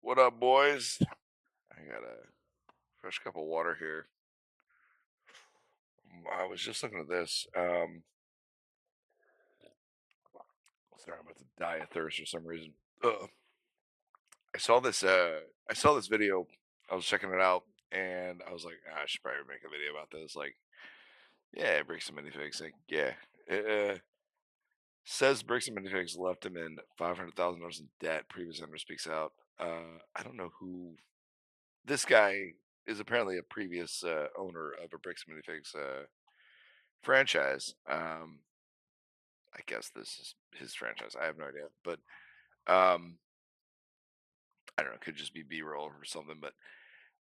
What up, boys? I got a fresh cup of water here. I was just looking at this. Sorry, I'm about to die of thirst for some reason. Ugh. I saw this. I saw this video. I was checking it out, and I was like, I should probably make a video about this. Like, yeah, Bricks and Minifigs. Like, yeah. Uh, Says Bricks and Minifigs left him in $500,000 in debt. Previous owner speaks out. I don't know who this guy is. Apparently, a previous owner of a Bricks and Minifigs franchise. I guess this is his franchise. I have no idea, but um, I don't know. It could just be B-roll or something. But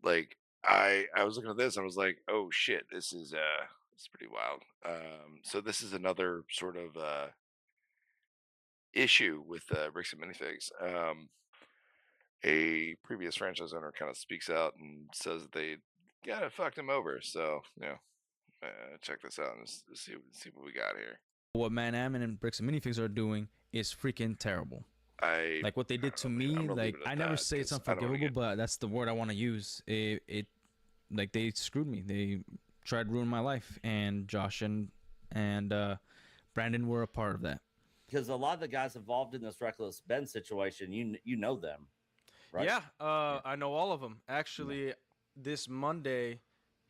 like, I was looking at this, and I was like, oh shit, this is it's pretty wild. So this is another sort of issue with Bricks and Minifigs. A previous franchise owner kind of speaks out and says that they kind of fucked him over. So check this out and see what we got here. What Man Ammon and Bricks and Minifigs are doing is freaking terrible. Like what they did to me, like I never say it's unforgivable, but that's the word I want to use. It like they screwed me. They tried to ruin my life, and Josh and Brandon were a part of that. Because a lot of the guys involved in this reckless Ben situation, you know them, right? Yeah, I know all of them. Actually, this Monday,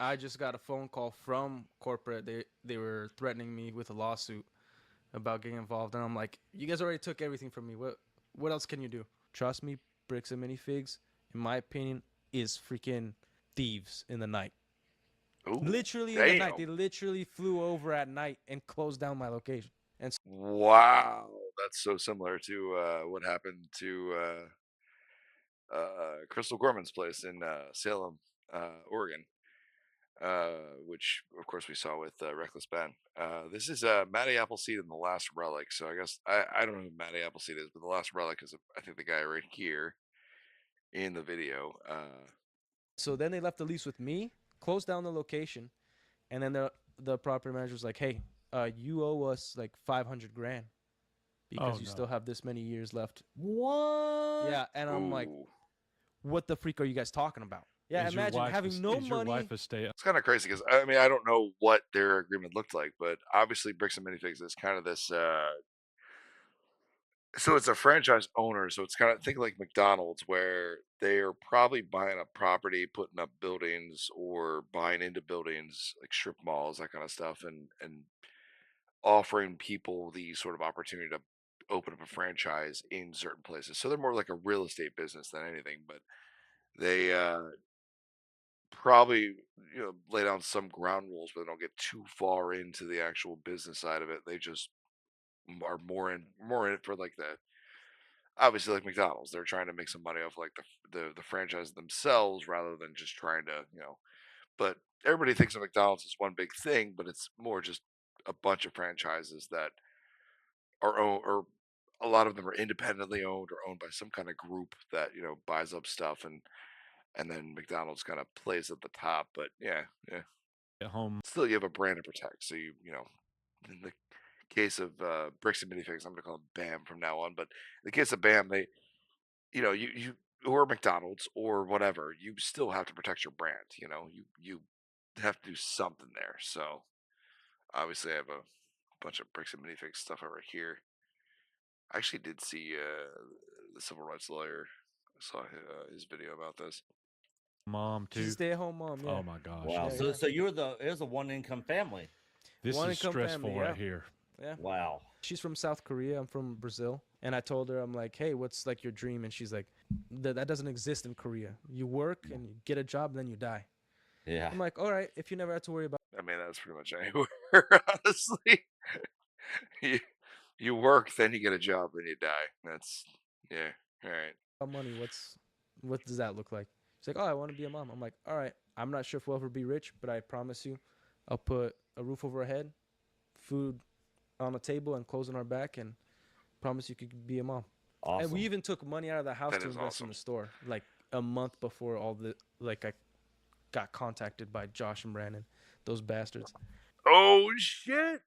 I just got a phone call from corporate. They were threatening me with a lawsuit about getting involved, and I'm like, you guys already took everything from me. What else can you do? Trust me, Bricks and Minifigs, in my opinion, is freaking thieves in the night. Ooh, literally in the night. They literally flew over at night and closed down my location. And wow, that's so similar to what happened to Crystal Gorman's place in Salem, Oregon, which of course we saw with Reckless Ben. This is Matty Appleseed in the Last Relic. So I guess I don't know who Matty Appleseed is, but the Last Relic is I think the guy right here in the video. So then they left the lease with me, closed down the location, and then the property manager was like, "Hey, you owe us like $500,000 because you still have this many years left." What? Yeah, and I'm like, "What the freak are you guys talking about?" Yeah, imagine having no money. It's kind of crazy because I mean I don't know what their agreement looked like, but obviously Bricks and Minifigs is kind of this. So it's a franchise owner, so it's kind of think like McDonald's, where they are probably buying a property, putting up buildings, or buying into buildings like strip malls, that kind of stuff, and offering people the sort of opportunity to open up a franchise in certain places. So they're more like a real estate business than anything, but they probably lay down some ground rules, but they don't get too far into the actual business side of it. They just are more in it for like the obviously like McDonald's. They're trying to make some money off like the franchise themselves rather than just trying to But everybody thinks of McDonald's as one big thing, but it's more just a bunch of franchises that are owned, or a lot of them are independently owned or owned by some kind of group that buys up stuff, and then McDonald's kind of plays at the top. But yeah. At home, Still, you have a brand to protect. So in the case of Bricks and Minifigs, I'm gonna call them BAM from now on. But in the case of BAM, they, you or McDonald's or whatever, you still have to protect your brand. You have to do something there. So obviously, I have a bunch of Bricks and Minifigs stuff over here. I actually did see the civil rights lawyer. I saw his video about this. Mom too. She's a stay-at-home mom. Yeah. Oh my gosh. Wow. Yeah, So it was a one-income family. This is One-income stressful family, right here. Yeah. Wow. She's from South Korea. I'm from Brazil. And I told her, I'm like, hey, what's like your dream? And she's like, that doesn't exist in Korea. You work and you get a job, and then you die. Yeah. I'm like, all right, if you never have to worry about. I mean, that's pretty much anywhere, honestly. You work, then you get a job, then you die. That's yeah. All right. Money, what does that look like? She's like, oh, I want to be a mom. I'm like, all right, I'm not sure if we'll ever be rich, but I promise you, I'll put a roof over our head, food on a table, and clothes on our back, and promise you could be a mom. Awesome. And we even took money out of the house That to is invest awesome. in the store, like a month before I got contacted by Josh and Brandon, those bastards. Oh shit!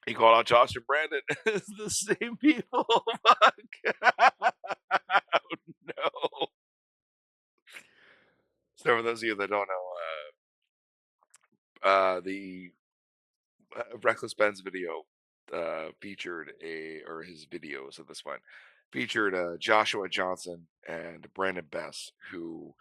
He called out Josh and Brandon as the same people. Fuck! Oh no! So for those of you that don't know, the Reckless Ben's video featured or his videos of this one featured Joshua Johnson and Brandon Bess, who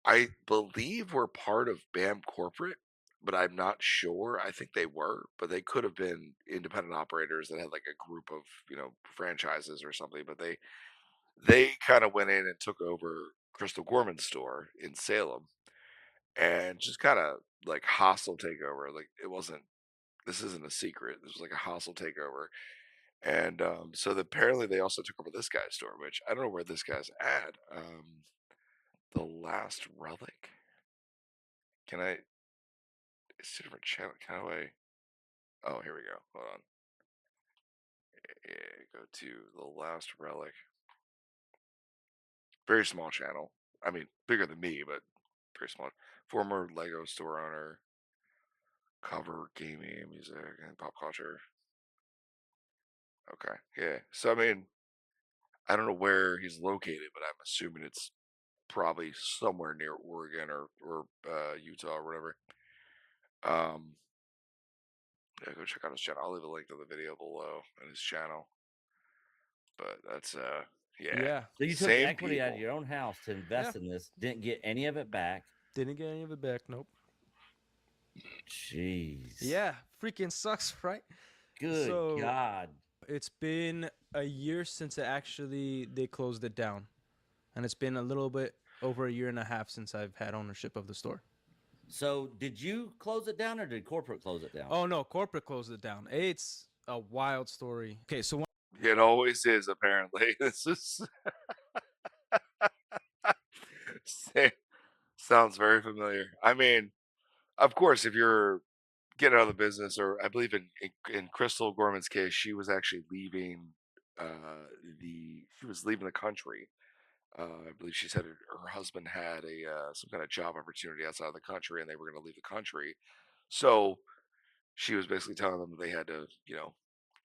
I believe were part of BAM corporate, but I'm not sure. I think they were, but they could have been independent operators that had like a group of franchises or something. But they kind of went in and took over Crystal Gorman's store in Salem, and just kind of like hostile takeover. Like it wasn't. This isn't a secret. This was like a hostile takeover, and so apparently they also took over this guy's store, which I don't know where this guy's at. The Last Relic. Can I? It's a different channel. How do I? Oh, here we go. Hold on. Yeah, go to The Last Relic. Very small channel. I mean, bigger than me, but very small. Former Lego store owner. Cover gaming, music, and pop culture. Okay, yeah. So I mean, I don't know where he's located, but I'm assuming it's probably somewhere near Oregon or Utah or whatever. Yeah, go check out his channel. I'll leave a link to the video below in his channel. But that's yeah. So you took Same equity out of people. your own house to invest in this, didn't get any of it back. Didn't get any of it back. Nope. Jeez. Yeah, freaking sucks, right? Good God. It's been a year since they closed it down, and it's been a little bit over a year and a half since I've had ownership of the store. So did you close it down, or did corporate close it down? Oh no, corporate closed it down. It's a wild story. Okay, so it always is, apparently. This is sounds very familiar. I mean, of course, if you're getting out of the business, or I believe in Crystal Gorman's case, she was actually leaving the country. I believe she said her husband had some kind of job opportunity outside of the country, and they were going to leave the country. So she was basically telling them that they had to,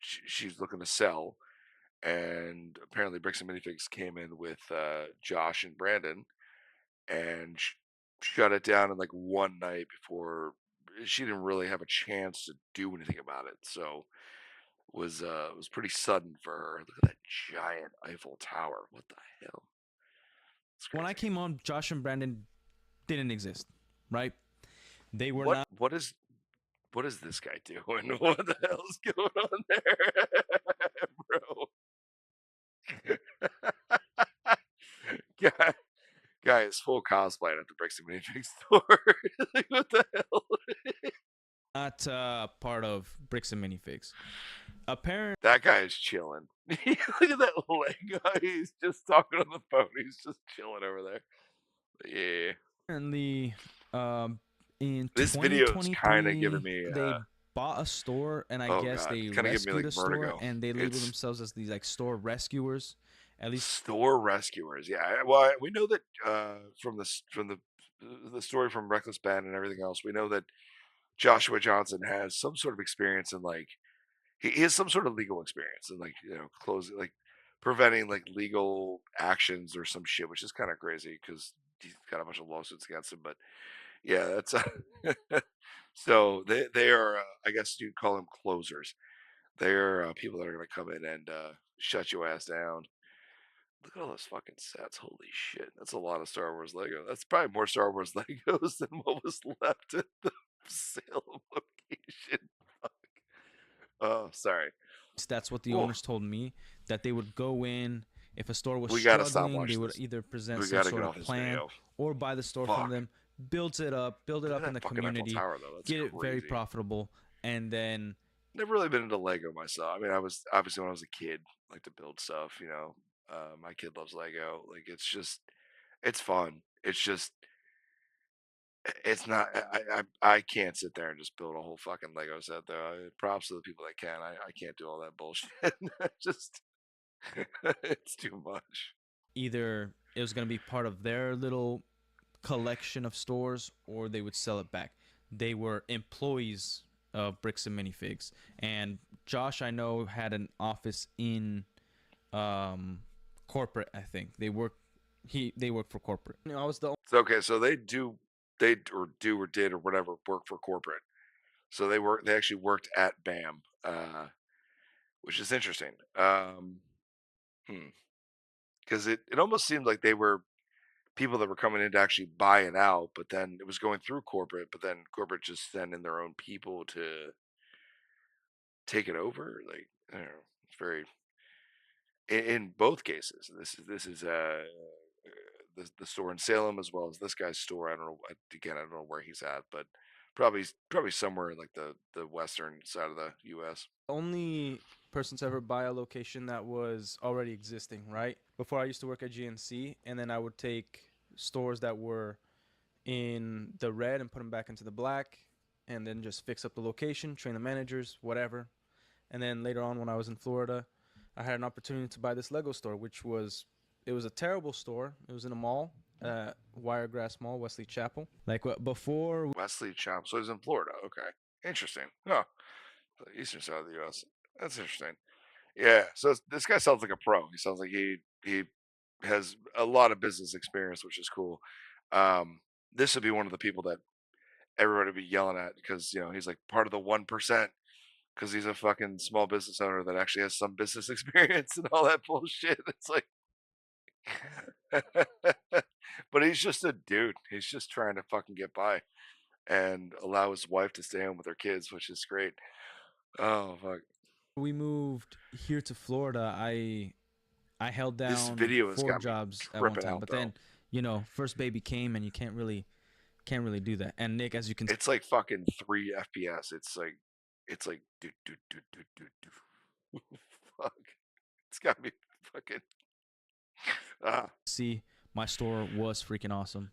she's looking to sell. And apparently, Bricks and Minifigs came in with Josh and Brandon and shut it down in like one night before she didn't really have a chance to do anything about it. So it was pretty sudden for her. Look at that giant Eiffel Tower. What the hell? When I came on, Josh and Brandon didn't exist, right? They were not. What is this guy doing? What the hell's going on there, bro? Guy is full cosplay at the Bricks and Minifigs store. Like, what the hell? Not part of Bricks and Minifigs. Apparently, that guy is chilling. Look at that leg guy. He's just talking on the phone. He's just chilling over there. Yeah. Apparently, in this video is kind of giving me. They bought a store, and I guess they rescued a store, and they label themselves as these like store rescuers. At least store rescuers. Yeah. Well, we know that from the story from Reckless Ben and everything else, we know that Joshua Johnson has some sort of experience in like he has some sort of legal experience in like closing like preventing like legal actions or some shit, which is kind of crazy because he's got a bunch of lawsuits against him. But yeah, that's so they are I guess you'd call them closers. They're people that are going to come in and shut your ass down. Look at all those fucking sets. Holy shit. That's a lot of Star Wars Lego. That's probably more Star Wars Legos than what was left at the Salem location. Fuck. Oh, sorry. That's what the owners told me, that they would go in. If a store was struggling, they would either present some sort of plan or buy the store from them, build it up in the community, get it very profitable, and then... Never really been into Lego myself. I mean, I was obviously when I was a kid, like to build stuff, my kid loves Lego. Like it's fun. It's just it's not. I can't sit there and just build a whole fucking Lego set though. Props to the people that can. I can't do all that bullshit. Just it's too much. Either it was gonna be part of their little collection of stores, or they would sell it back. They were employees of Bricks and Minifigs, and Josh, I know, had an office in corporate. I think they worked for corporate. I was the So okay, so they do or did or whatever work for corporate. So they actually worked at BAM, which is interesting. Hmm. Because it almost seemed like they were people that were coming in to actually buy it out, but then it was going through corporate, but then corporate just sent in their own people to take it over. Like I don't know, it's very in both cases. The store in Salem as well as this guy's store. I don't know. Again, I don't know where he's at, but probably somewhere in like the western side of the U.S. Only person to ever buy a location that was already existing, right? Before I used to work at GNC, and then I would take stores that were in the red and put them back into the black, and then just fix up the location, train the managers, whatever. And then later on, when I was in Florida, I had an opportunity to buy this Lego store, which was it was a terrible store. It was in a mall, Wiregrass Mall, Wesley Chapel. Like before Wesley Chapel. So he's in Florida. Okay, interesting. Oh, the eastern side of the U.S. That's interesting. Yeah. So this guy sounds like a pro. He sounds like he has a lot of business experience, which is cool. This would be one of the people that everybody would be yelling at because he's like part of the 1% because he's a fucking small business owner that actually has some business experience and all that bullshit. It's like, but he's just a dude. He's just trying to fucking get by and allow his wife to stay home with her kids, which is great. Oh fuck. We moved here to Florida. I held This down video has 4 got me jobs at one tripping time, out but though. then first baby came and you can't really do that. And Nick, as you can It's like fucking 3 FPS. It's like do do do do do do. Fuck. It's got me fucking see, my store was freaking awesome,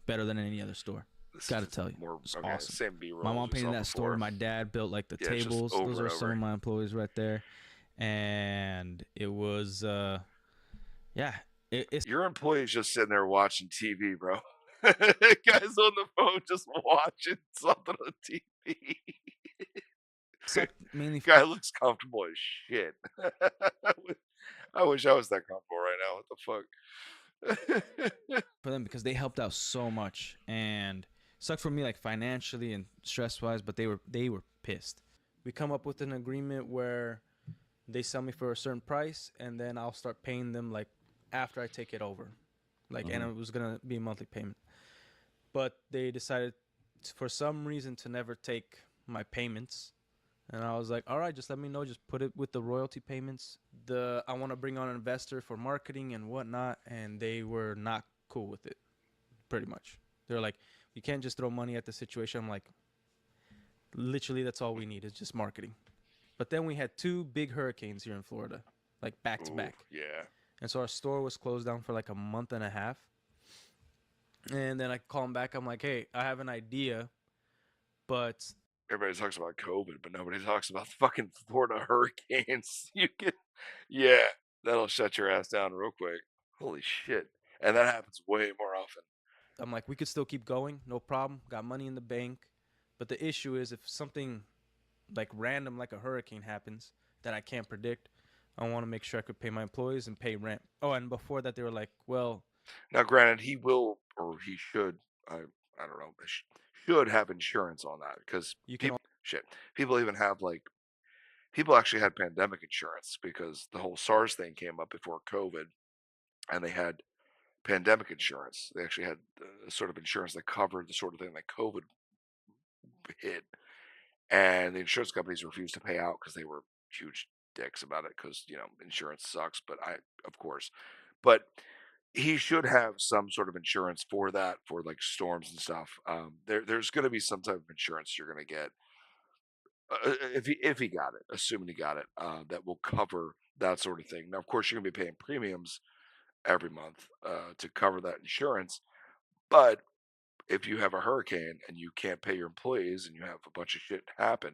better than any other store. Gotta tell you, it's okay. awesome. Same B-roll. My mom painted that store. My dad built like the tables. Those are some of my employees right there, and it was yeah. It's your employee's just sitting there watching TV, bro. Guy's on the phone just watching something on TV. sucked mainly Guy looks comfortable as shit. I wish I was that comfortable right now. What the fuck? for them because they helped out so much, and sucked for me like financially and stress wise. But they were pissed. we come up with an agreement where they sell me for a certain price, and then I'll start paying them like after I take it over, and it was gonna be a monthly payment. But they decided for some reason to never take my payments, and I was like, all right, just let me know, just put it with the royalty payments. I want to bring on an investor for marketing and whatnot, and they were not cool with it. Pretty much, they're like, you can't just throw money at the situation. I'm like, literally, that's all we need is just marketing. But then we had 2 big hurricanes here in Florida, like back to back. Yeah. And so our store was closed down for like a month and a half. And then I call him back. I'm like, hey, I have an idea, but Everybody talks about COVID, but nobody talks about the fucking Florida hurricanes. Yeah, that'll shut your ass down real quick. Holy shit. And that happens way more often. I'm like, we could still keep going. No problem. Got money in the bank. But the issue is if something like random, like a hurricane happens that I can't predict, I want to make sure I could pay my employees and pay rent. Oh, and before that, they were like, well. Now, granted, he will, or he should, I don't know, should have insurance on that because people even have people actually had pandemic insurance because the whole SARS thing came up before COVID, and they had pandemic insurance. They actually had a sort of insurance that covered the sort of thing that COVID hit, and the insurance companies refused to pay out because they were huge dicks about it because insurance sucks. But of course, but he should have some sort of insurance for that, for like storms and stuff. There's going to be some type of insurance you're going to get if he got it, assuming he got it, that will cover that sort of thing. Now, of course, you're going to be paying premiums every month to cover that insurance, but if you have a hurricane and you can't pay your employees and you have a bunch of shit happen,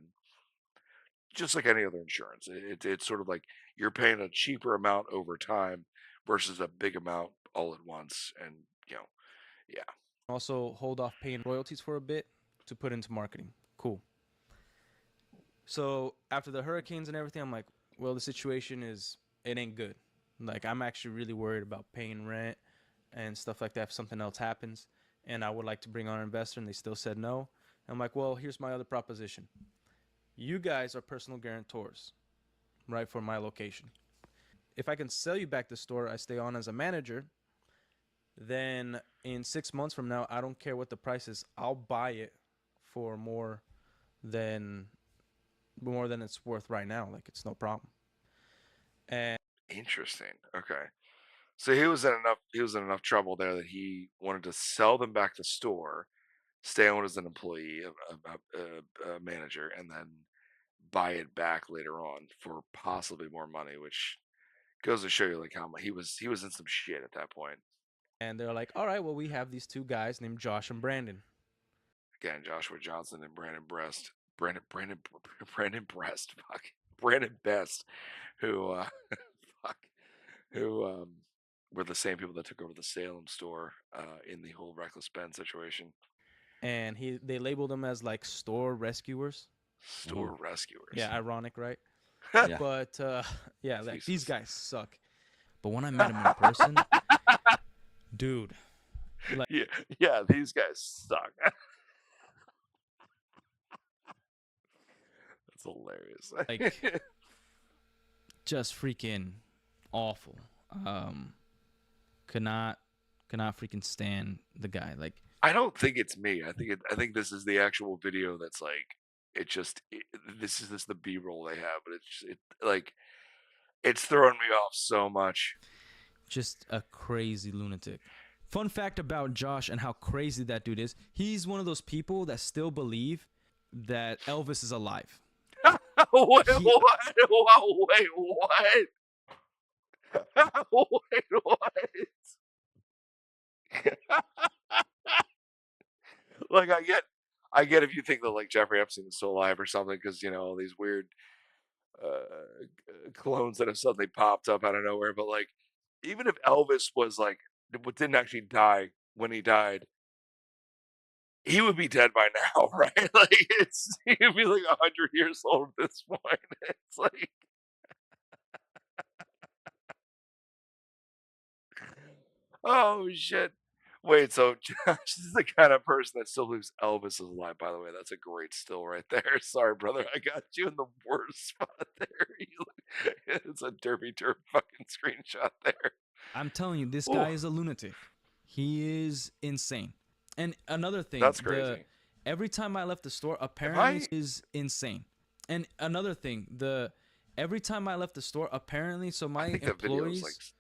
just like any other insurance, it's sort of like you're paying a cheaper amount over time versus a big amount all at once. And, yeah. Also hold off paying royalties for a bit to put into marketing. Cool. So after the hurricanes and everything, I'm like, well, the situation it ain't good. Like, I'm actually really worried about paying rent and stuff like that if something else happens, and I would like to bring on an investor, and they still said no. I'm like, well, here's my other proposition. You guys are personal guarantors, right, for my location. If I can sell you back the store, I stay on as a manager, then in 6 months from now, I don't care what the price is, I'll buy it for more than it's worth right now. Like, it's no problem. And interesting. Okay. So he was in enough trouble there that he wanted to sell them back the store, stay on as an employee, a manager, and then buy it back later on for possibly more money, which goes to show you like how much he was in some shit at that point. And they're like, all right, well, we have these two guys named Josh and Brandon. Again, Joshua Johnson and Brandon Best, who fuck, who were the same people that took over the Salem store in the whole reckless Ben situation. And they labeled them as like store rescuers. Store rescuers. Yeah, ironic, right? Yeah. But yeah, like, these guys suck. But when I met him in person, dude, like, yeah, these guys suck. That's hilarious. Like, just freaking awful. Could not freaking stand the guy. Like, I don't think it's me. I think this is the actual video that's like this is the B-roll they have, but it's throwing me off so much. Just a crazy lunatic. Fun fact about Josh and how crazy that dude is. He's one of those people that still believe that Elvis is alive. Wait, what? Like, I get if you think that like Jeffrey Epstein is still alive or something, because all these weird clones that have suddenly popped up out of nowhere. But like, even if Elvis was like didn't actually die when he died, he would be dead by now, right? Like, he'd be like 100 years old at this point. It's like, oh shit. Wait, so Josh is the kind of person that still believes Elvis is alive. By the way, that's a great still right there. Sorry, brother, I got you in the worst spot there. It's a derpy derp fucking screenshot there. I'm telling you, this guy is a lunatic. He is insane. And another thing, that's crazy. Every time I left the store, apparently is insane. And another thing, every time I left the store, apparently, so my employees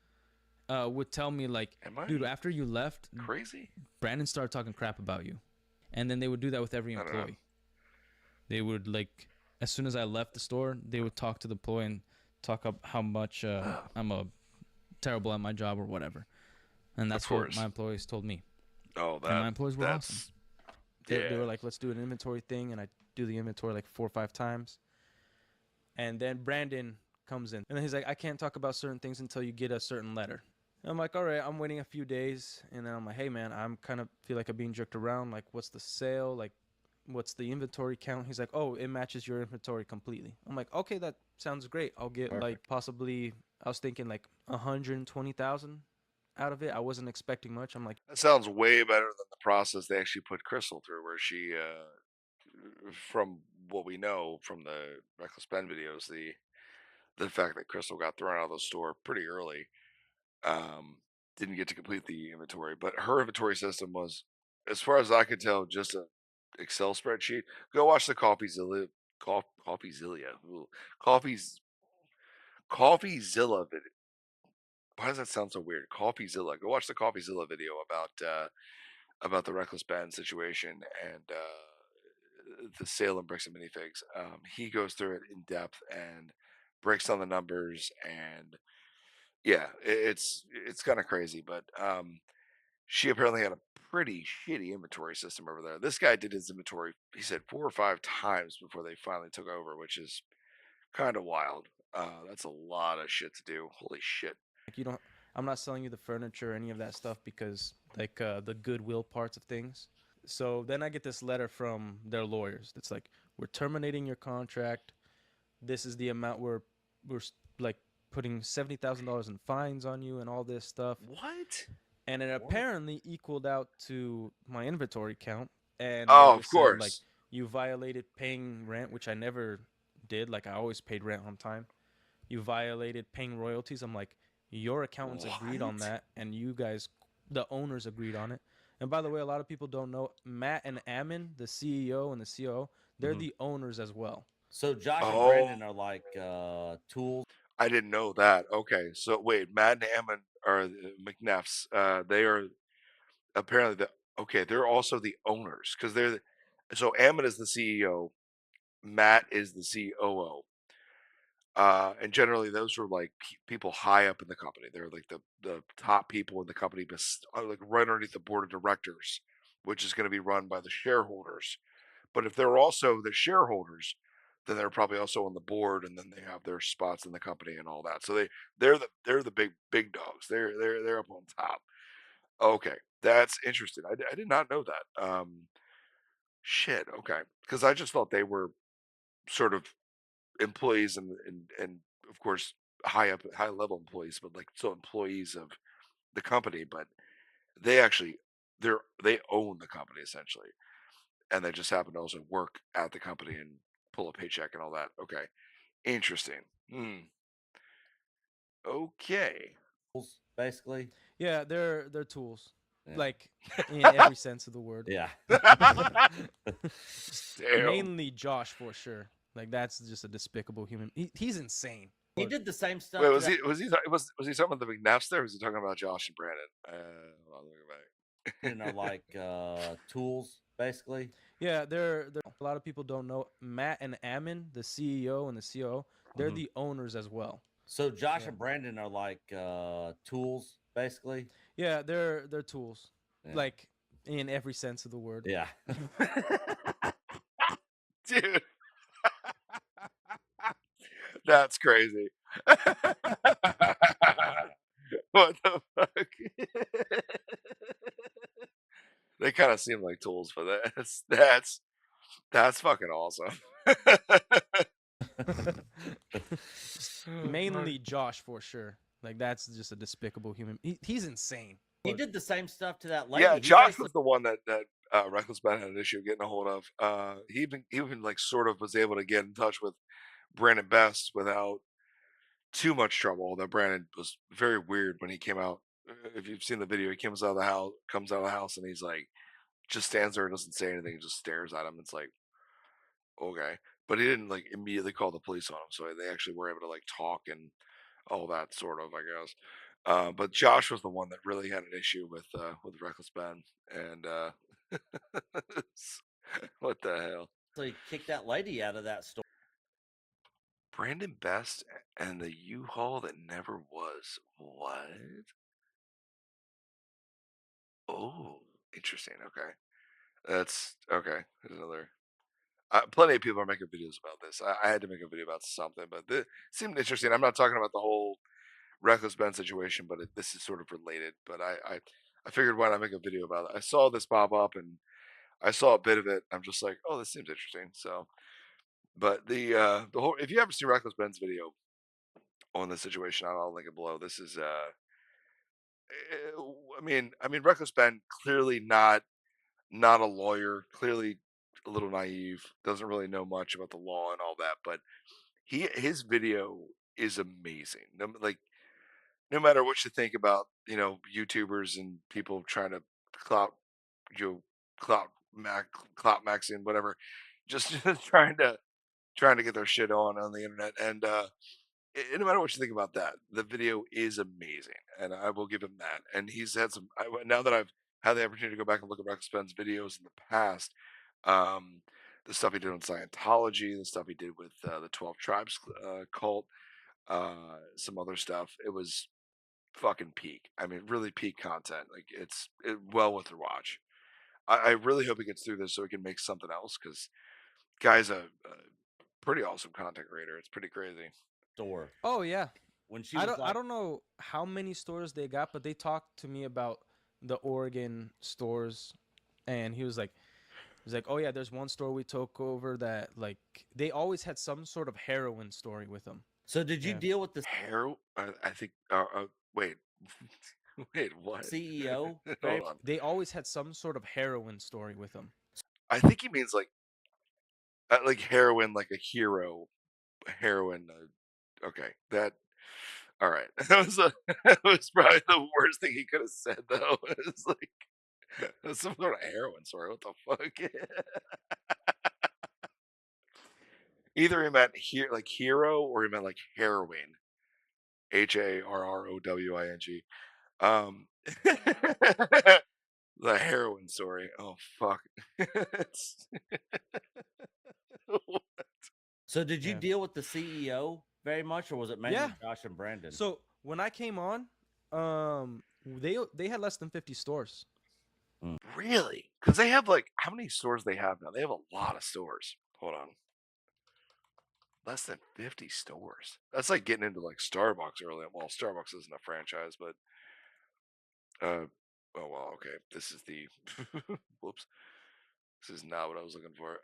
would tell me like, dude, after you left, crazy, Brandon started talking crap about you. And then they would do that with every employee. They would, like, as soon as I left the store, they would talk to the employee and talk up how much I'm terrible at my job or whatever. And that's what my employees told me. Oh, and my employees were awesome. They were like, let's do an inventory thing, and I do the inventory like 4 or 5 times. And then Brandon comes in, and then he's like, I can't talk about certain things until you get a certain letter. And I'm like, all right, I'm waiting a few days, and then I'm like, hey man, I'm kind of feel like I'm being jerked around. Like, what's the sale? Like, what's the inventory count? He's like, oh, it matches your inventory completely. I'm like, okay, that sounds great. I'll get like possibly, I was thinking like 120,000 out of it. I wasn't expecting much. I'm like, that sounds way better than the process they actually put Crystal through, where she, from what we know from the Reckless Ben videos, the fact that Crystal got thrown out of the store pretty early, didn't get to complete the inventory, but her inventory system was, as far as I could tell, just a Excel spreadsheet. Go watch the CoffeeZilla video. Why does that sound so weird? CoffeeZilla. Go watch the CoffeeZilla video about the Reckless Ben situation and the Salem bricks and minifigs. He goes through it in depth and breaks down the numbers, and yeah, it's kind of crazy. But she apparently had a pretty shitty inventory system over there. This guy did his inventory, he said, 4 or 5 times before they finally took over, which is kind of wild. That's a lot of shit to do. Holy shit. Like, I'm not selling you the furniture or any of that stuff because like the goodwill parts of things. So then I get this letter from their lawyers. It's like, we're terminating your contract. This is the amount we're like putting $70,000 in fines on you and all this stuff. What? and it apparently equaled out to my inventory count. And they Oh, of just said like course. you violated paying rent, which I never did. Like I always paid rent on time. You violated paying royalties. I'm like, your accountants agreed on that, and you guys, the owners, agreed on it. And by the way, a lot of people don't know Matt and Ammon, the CEO and the COO, they're the owners as well. So Josh and Oh, Brandon are like tools. I didn't know that. Okay, so wait, Matt and Ammon are the McNeffs. They are apparently they're also the owners because so Ammon is the CEO, Matt is the COO. And generally, those are like people high up in the company. They're like the top people in the company, like right underneath the board of directors, which is going to be run by the shareholders. But if they're also the shareholders, then they're probably also on the board, and then they have their spots in the company and all that. So they're the big dogs. They're up on top. Okay, that's interesting. I did not know that. Shit. Okay, because I just thought they were sort of employees and of course high level employees, but like still employees of the company. But they actually they own the company essentially, and they just happen to also work at the company and pull a paycheck and all that. Okay, interesting. Okay. Basically. Yeah, they're tools, Yeah. like in every sense of the word. Yeah. Mainly Josh for sure. Like that's just a despicable human. He's insane. He did the same stuff. Wait, was he talking about the McNaps there? Or was he talking about Josh and Brandon? I'll look back. You know, like tools, basically. Yeah, they're a lot of people don't know Matt and Ammon, the CEO and the COO, they're the owners as well. So Josh and Brandon are like tools, basically. Yeah, they're tools, like in every sense of the word. Yeah. Dude. That's crazy. What the fuck? They kind of seem like tools, but that's fucking awesome. Mainly Josh for sure. Like that's just a despicable human. He's insane. He did the same stuff to that lady. Yeah, Josh was the one that Reckless Ben had an issue getting a hold of. He even like sort of was able to get in touch with Brandon Best without too much trouble. Although Brandon was very weird when he came out. If you've seen the video, he comes out of the house, and he's like, just stands there and doesn't say anything, just stares at him. It's like, okay, but he didn't like immediately call the police on him, so they actually were able to like talk and all that sort of, I guess. But Josh was the one that really had an issue with Reckless Ben, and what the hell? So he kicked that lady out of that store. Brandon Best and the U-Haul that never was. What? Oh, interesting. Okay, that's okay. There's another. Plenty of people are making videos about this. I had to make a video about something, but this seemed interesting. I'm not talking about the whole Reckless Ben situation, but this is sort of related. But I figured why not make a video about it. I saw this pop up and I saw a bit of it. I'm just like, oh, this seems interesting. So, but the whole, if you ever see Reckless Ben's video on the situation, I'll link it below. This is I mean, Reckless Ben clearly not a lawyer, clearly a little naive, doesn't really know much about the law and all that, but his video is amazing. Like no matter what you think about, YouTubers and people trying to clout you clout clout maxing whatever, just trying to get their shit on the internet. And no matter what you think about that, the video is amazing, and I will give him that. And he's had some. Now that I've had the opportunity to go back and look at Rex Ben's videos in the past, um, the stuff he did on Scientology, the stuff he did with the 12 Tribes cult, some other stuff, it was fucking peak. I mean, really peak content. Like it's well worth a watch. I really hope he gets through this so he can make something else because guy's a pretty awesome content creator. It's pretty crazy. Store. Oh yeah. When she I don't know how many stores they got, but they talked to me about the Oregon stores, and he was like, oh yeah, there's one store we took over that like they always had some sort of heroin story with them. So did you deal with this heroin? I think. Wait. Wait, what? CEO. Hold on. They always had some sort of heroin story with them. I think he means like heroin, like a hero heroin. Okay, that. All right, that was probably the worst thing he could have said though. It's like some sort of heroin story. What the fuck? Either he meant like hero, or he meant like heroin. HARROWING. Um, the heroin story. Oh fuck. So did you deal with the CEO very much, or was it mainly Josh and Brandon? So when I came on, they had less than 50 stores. Really? Because they have like, how many stores they have now? They have a lot of stores. Hold on. Less than 50 stores. That's like getting into like Starbucks early. Well, Starbucks isn't a franchise, but oh well, okay. This is the whoops. This is not what I was looking for.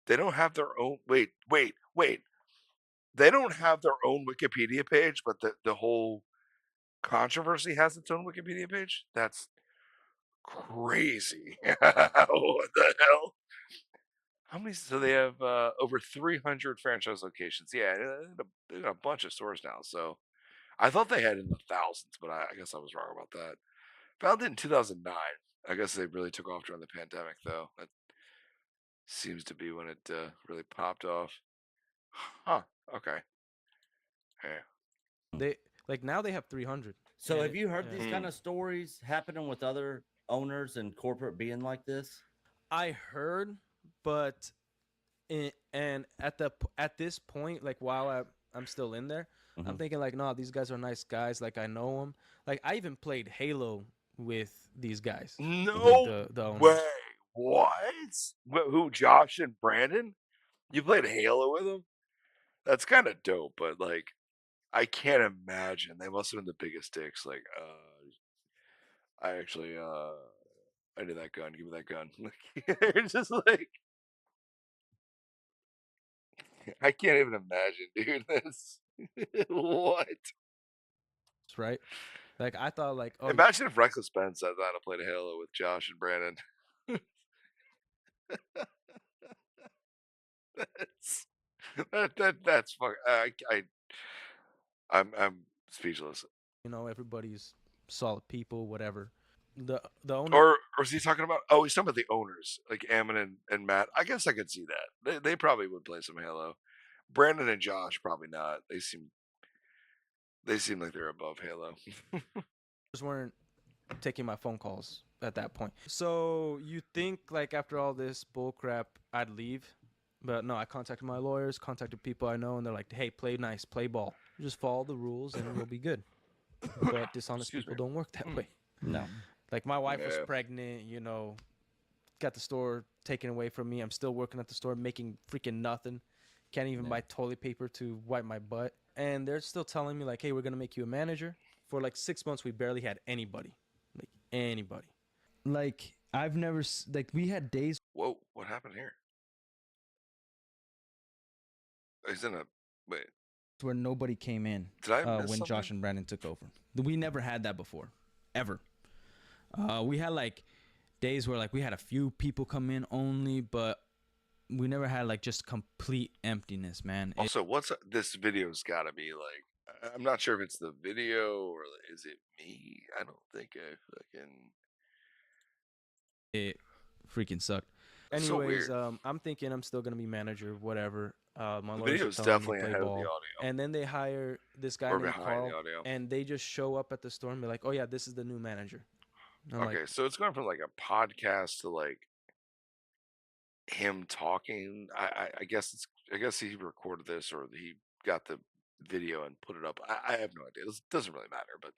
They don't have their own. Wait. They don't have their own Wikipedia page, but the whole controversy has its own Wikipedia page. That's crazy. What the hell? How many? So they have over 300 franchise locations. Yeah, they got a bunch of stores now. So I thought they had in the thousands, but I guess I was wrong about that. Founded in 2009. I guess they really took off during the pandemic, though. That seems to be when it really popped off. Huh. Okay. Yeah. They like now they have 300. So have you heard these kind of stories happening with other owners and corporate being like this? I heard, but at this point, like while I'm still in there, I'm thinking like, no, these guys are nice guys. Like I know them. Like I even played Halo with these guys. No the owners. way. What? Who? Josh and Brandon? You played Halo with them? That's kind of dope, but like, I can't imagine. They must have been the biggest dicks. Like, I actually, I need that gun. Give me that gun. It's just like, I can't even imagine, dude. This what? Right? Like I thought, like, oh, Imagine if Reckless Ben sat down and played Halo with Josh and Brandon. That's fuck. I'm speechless. you know, everybody's solid people, whatever. The owner, Or is he talking about? Oh, he's talking about the owners, like Ammon and Matt. I guess I could see that. They probably would play some Halo. Brandon and Josh probably not. They seem like they're above Halo. just weren't taking my phone calls at that point. So you think like after all this bull crap, I'd leave? But no, I contacted my lawyers, contacted people I know, and they're like, "Hey, play nice, play ball. Just follow the rules, and you'll be good." But dishonest people don't work that way. No. Like my wife was pregnant, you know, got the store taken away from me. I'm still working at the store, making freaking nothing. Can't even buy toilet paper to wipe my butt. And they're still telling me like, "Hey, we're gonna make you a manager." For like 6 months, we barely had anybody, like anybody. Like I've never like we had days. Whoa, what happened here? He's in a wait. Where nobody came in when Josh and Brandon took over. We never had that before, ever. We had like days where like we had a few people come in only, but we never had like just complete emptiness, man. Also, this video's got to be like, I'm not sure if it's the video or is it me. I don't think I fucking. It freaking sucked. Anyways, I'm thinking I'm still gonna be manager, whatever. My video's definitely ahead of the audio. And then they hire this guy named Carl, and they just show up at the store and be like, "Oh yeah, this is the new manager." Okay, so it's going from like a podcast to like him talking. I guess he recorded this or he got the video and put it up. I have no idea. It doesn't really matter, but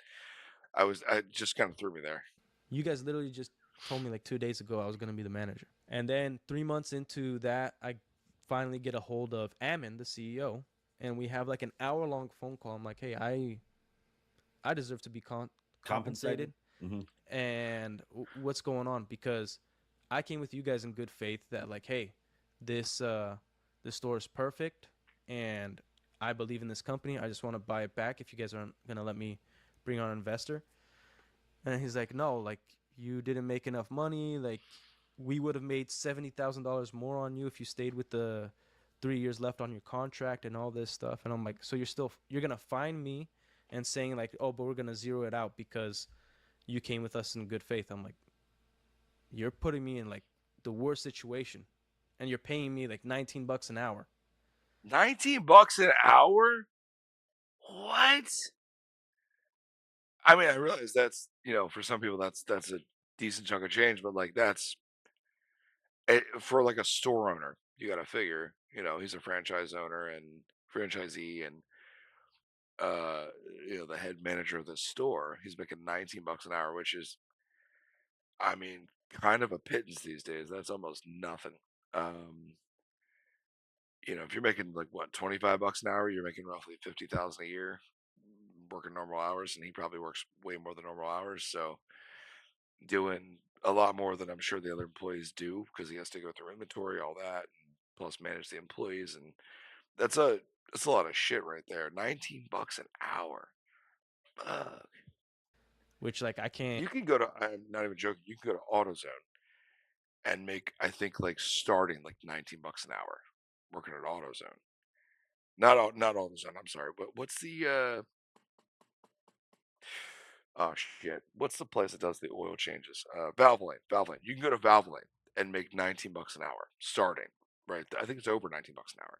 I just kind of threw me there. You guys literally just told me like 2 days ago I was gonna be the manager, and then 3 months into that, I finally get a hold of Ammon, the CEO, and we have like an hour-long phone call. I'm like, "Hey, I deserve to be compensated. And what's going on?" Because I came with you guys in good faith that like, hey, this store is perfect, and I believe in this company. I just want to buy it back if you guys aren't gonna let me bring on an investor. And he's like, no, like you didn't make enough money. Like we would have made $70,000 more on you if you stayed with the 3 years left on your contract and all this stuff. And I'm like, so you're gonna find me and saying like, oh, but we're gonna zero it out because you came with us in good faith. I'm like, you're putting me in like the worst situation, and you're paying me like $19 an hour. $19 an hour? What? I mean, I realize that's, for some people that's a decent chunk of change, but like that's for like a store owner, you got to figure, he's a franchise owner and franchisee and uh the head manager of the store. He's making $19 an hour, which is, I mean, kind of a pittance these days. That's almost nothing. Um, if you're making like what, $25 an hour, you're making roughly 50,000 a year working normal hours, and he probably works way more than normal hours. So doing a lot more than I'm sure the other employees do because he has to go through inventory, all that, and plus manage the employees, and that's a lot of shit right there. $19 an hour. Fuck. Which like I can't. You can go to. I'm not even joking. You can go to AutoZone and make, I think, like starting like $19 an hour working at AutoZone. Not AutoZone. I'm sorry, but what's the oh shit, what's the place that does the oil changes? Valvoline. Valvoline. You can go to Valvoline and make $19 an hour starting. Right, I think it's over $19 an hour.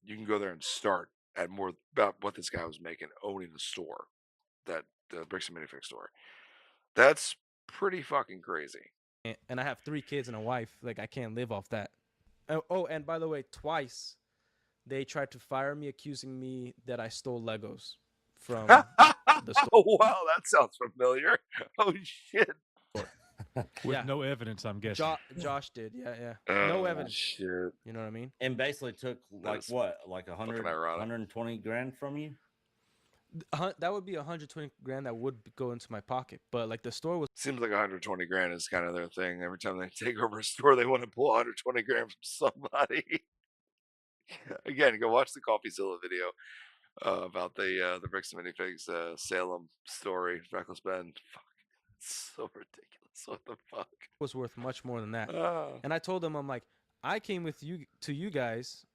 You can go there and start at more about what this guy was making owning the store, that the Bricks and Minifig store. That's pretty fucking crazy. And I have 3 kids and a wife. Like I can't live off that. Oh, and by the way, twice they tried to fire me, accusing me that I stole Legos from the store. Oh wow, that sounds familiar. Oh shit. With no evidence, I'm guessing. Josh did, yeah. No evidence. Shit. You know what I mean? And basically took like what, like 120 grand from you? That would be 120 grand that would go into my pocket, but like the store was. Seems like 120 grand is kind of their thing. Every time they take over a store, they want to pull 120 grand from somebody. Again, go watch the CoffeeZilla video about the Bricks and Minifigs Salem story, Reckless Ben. Fuck, it's so ridiculous. What the fuck? Was worth much more than that. And I told them, I'm like, I came with you guys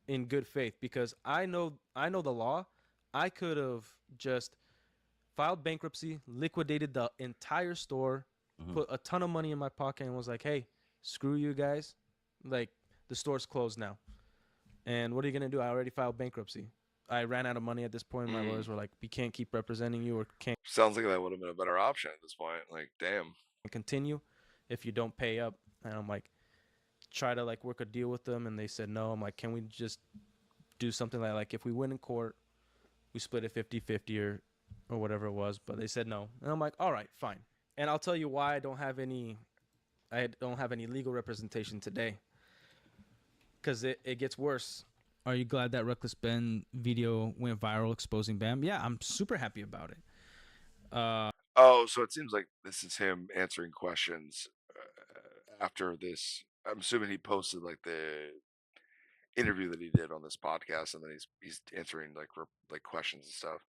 in good faith because I know the law. I could have just filed bankruptcy, liquidated the entire store, put a ton of money in my pocket, and was like, hey, screw you guys. Like, the store's closed now. And what are you going to do? I already filed bankruptcy. I ran out of money at this point. My lawyers were like, we can't keep representing you or can't. Sounds like that would have been a better option at this point. Like, damn. Continue if you don't pay up. And I'm like, try to like work a deal with them. And they said no. I'm like, can we just do something like if we win in court, we split it 50-50 or whatever it was. But they said no. And I'm like, all right, fine. And I'll tell you why I don't have any legal representation today. Because it gets worse. Are you glad that Reckless Ben video went viral exposing Bam? Yeah, I'm super happy about it. So it seems like this is him answering questions after this. I'm assuming he posted like the interview that he did on this podcast, and then he's answering like questions and stuff.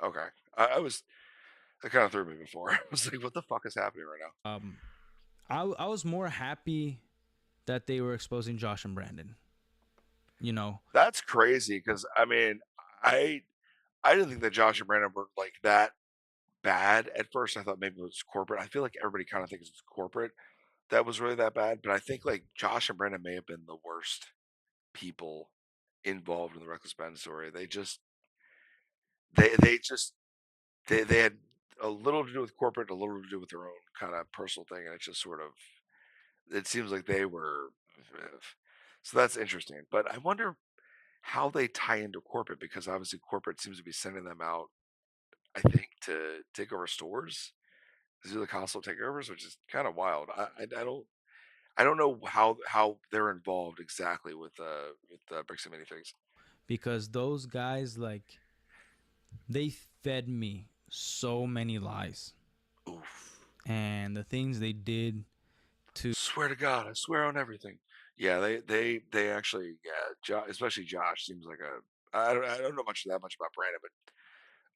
Okay, that kind of threw me before. I was like, what the fuck is happening right now? I was more happy that they were exposing Josh and Brandon. That's crazy because I mean, I didn't think that Josh and Brandon were like that bad at first. I thought maybe it was corporate. I feel like everybody kind of thinks it's corporate that was really that bad, but I think like Josh and Brandon may have been the worst people involved in the Reckless Ben story. They had a little to do with corporate, a little to do with their own kind of personal thing, and it just sort of, it seems like they were. So that's interesting, but I wonder how they tie into corporate because obviously corporate seems to be sending them out, I think, to take over stores, to do the console takeovers, which is kind of wild. I don't know how they're involved exactly with Bricks and Minifigs. Because those guys, like, they fed me so many lies. Oof. And the things they did to... Swear to God, I swear on everything. Yeah, they actually, yeah, especially Josh seems like I don't know that much about Brandon, but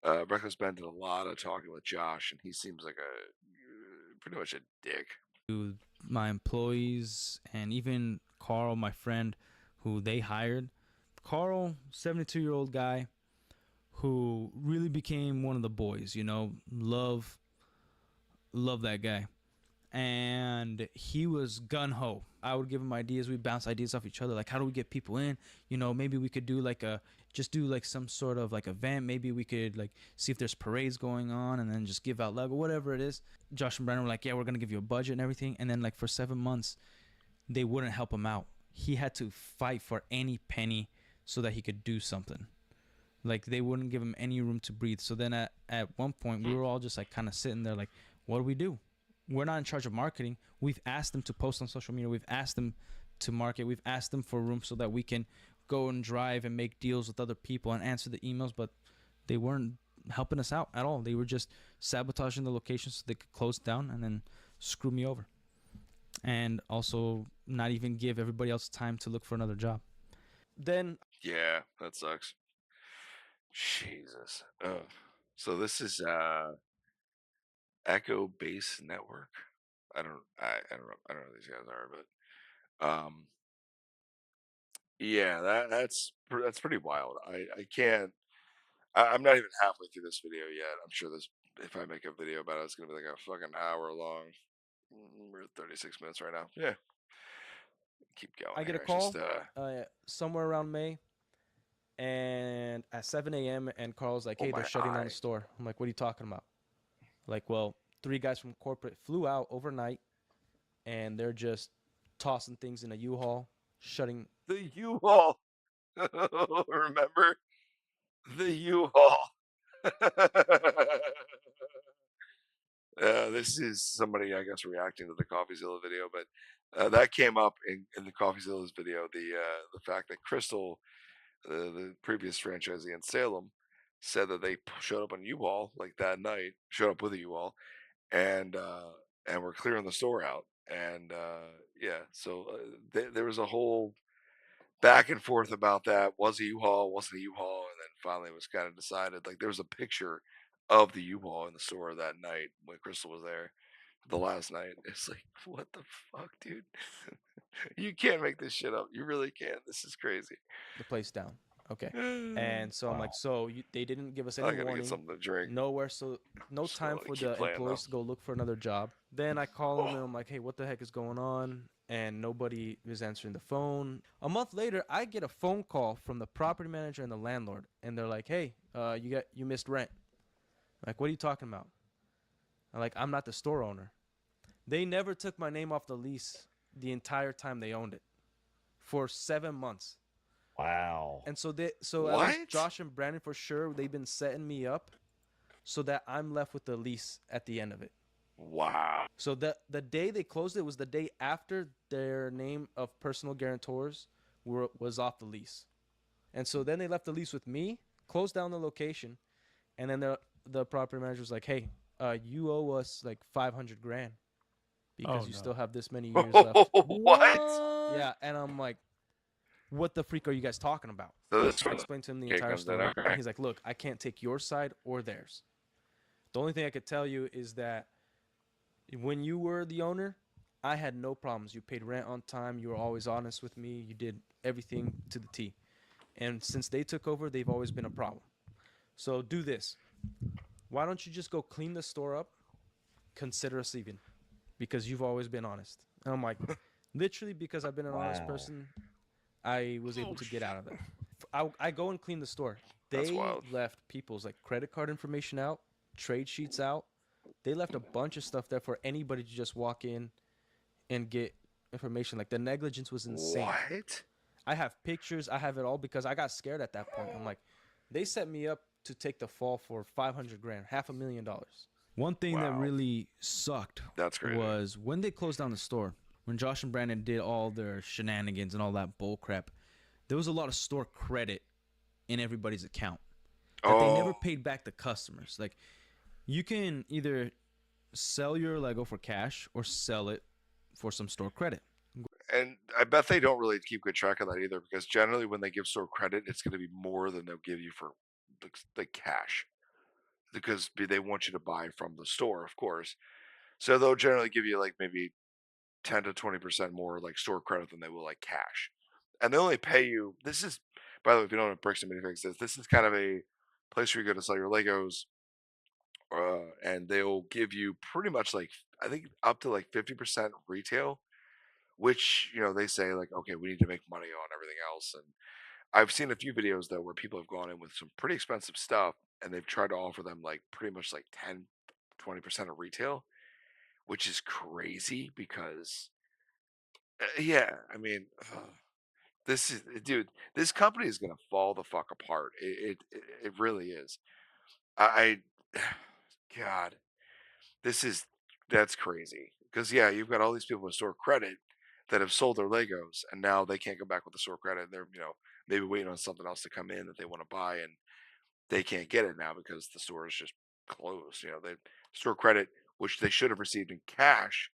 Reckless Ben did a lot of talking with Josh, and he seems like a pretty much a dick to my employees and even Carl, my friend, who they hired. Carl, 72-year-old guy who really became one of the boys, you know, love that guy. And he was gun-ho. I would give him ideas. We bounce ideas off each other. Like, how do we get people in? You know, maybe we could do like some sort of like event. Maybe we could like see if there's parades going on and then just give out Lego, whatever it is. Josh and Brandon were like, yeah, we're going to give you a budget and everything. And then like for 7 months, they wouldn't help him out. He had to fight for any penny so that he could do something. Like, they wouldn't give him any room to breathe. So then at one point, we were all just like kind of sitting there like, what do we do? We're not in charge of marketing. We've asked them to post on social media. We've asked them to market. We've asked them for room so that we can go and drive and make deals with other people and answer the emails, but they weren't helping us out at all. They were just sabotaging the location so they could close down and then screw me over. And also not even give everybody else time to look for another job. Then yeah, that sucks. Jesus. So this is Echo Base Network. I don't know who these guys are, but yeah, that's pretty wild. I can't. I'm not even halfway through this video yet. I'm sure if I make a video about it, it's gonna be like a fucking hour long. We're at 36 minutes right now. Yeah. Keep going. I get a call somewhere around May, and at 7 a.m. and Carl's like, hey, they're shutting down the store. I'm like, what are you talking about? Like, well, 3 guys from corporate flew out overnight, and they're just tossing things in a U-Haul, shutting the U-Haul. Remember the U-Haul. This is somebody, I guess, reacting to the CoffeeZilla video, but that came up in the CoffeeZilla's video. The fact that Crystal, the previous franchisee in Salem, said that they showed up on U-Haul like that night, showed up with a U-Haul, and were clearing the store out, and yeah, so there was a whole back and forth about that. Was a U-Haul, wasn't a U-Haul, and then finally it was kind of decided. Like, there was a picture of the U-Haul in the store that night when Crystal was there the last night. It's like, what the fuck, dude? You can't make this shit up. You really can't. This is crazy. The place down. Okay. And so I'm like, so they didn't give us any warning. Get something to drink. Nowhere, so no time for the employees to go look for another job. Then I call them and I'm like, hey, what the heck is going on? And nobody is answering the phone. A month later, I get a phone call from the property manager and the landlord, and they're like, hey, you missed rent. I'm like, what are you talking about? I'm like, I'm not the store owner. They never took my name off the lease the entire time they owned it for 7 months. Wow. And so Josh and Brandon, for sure, they've been setting me up so that I'm left with the lease at the end of it. Wow. So the day they closed it was the day after their name of personal guarantors was off the lease. And so then they left the lease with me, closed down the location, and then the property manager was like, hey, you owe us like $500,000 because you still have this many years left. What? Yeah, and I'm like, what the freak are you guys talking about? So I explained to him the entire story. And he's like, look, I can't take your side or theirs. The only thing I could tell you is that when you were the owner, I had no problems. You paid rent on time. You were always honest with me. You did everything to the T. And since they took over, they've always been a problem. So do this. Why don't you just go clean the store up? Consider us even, because you've always been honest. And I'm like, literally, because I've been an honest person, I was able to get out of that. I go and clean the store. They left people's like credit card information out, trade sheets out. They left a bunch of stuff there for anybody to just walk in and get information. Like, the negligence was insane. What? I have pictures. I have it all because I got scared at that point. I'm like, they set me up to take the fall for $500,000, $500,000. One thing that really sucked was when they closed down the store. When Josh and Brandon did all their shenanigans and all that bull crap, there was a lot of store credit in everybody's account that they never paid back the customers. Like, you can either sell your Lego for cash or sell it for some store credit. And I bet they don't really keep good track of that either, because generally when they give store credit, it's going to be more than they'll give you for the cash. because they want you to buy from the store, of course. So they'll generally give you like maybe 10 to 20% more like store credit than they will like cash. And they only pay you. This is, by the way, if you don't know what Bricks and Minifigs is, this is kind of a place where you go to sell your Legos, and they'll give you pretty much like, I think up to like 50% retail, which, they say like, okay, we need to make money on everything else. And I've seen a few videos though where people have gone in with some pretty expensive stuff and they've tried to offer them like pretty much like 10, 20% of retail, which is crazy because, yeah, I mean, this is, dude, this company is gonna fall the fuck apart. It really is. I God, this is that's crazy. Because yeah, you've got all these people with store credit that have sold their Legos and now they can't go back with the store credit. They're maybe waiting on something else to come in that they want to buy and they can't get it now because the store is just closed. They store credit, which they should have received in cash.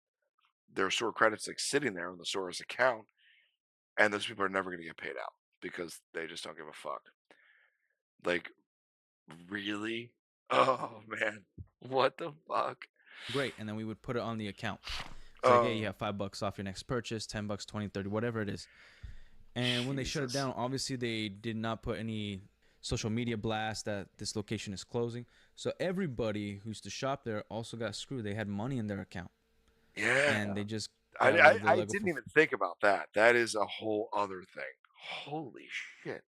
Their store credit's like sitting there on the store's account, and those people are never going to get paid out because they just don't give a fuck. Like, really? Oh man, what the fuck? Great, and then we would put it on the account. It's like, hey, you have $5 off your next purchase, $10, 20, 30, whatever it is. And when they shut it down, obviously they did not put any social media blast that this location is closing. So everybody who used to shop there also got screwed. They had money in their account. Yeah. And they just I didn't even think about that. That is a whole other thing. Holy shit.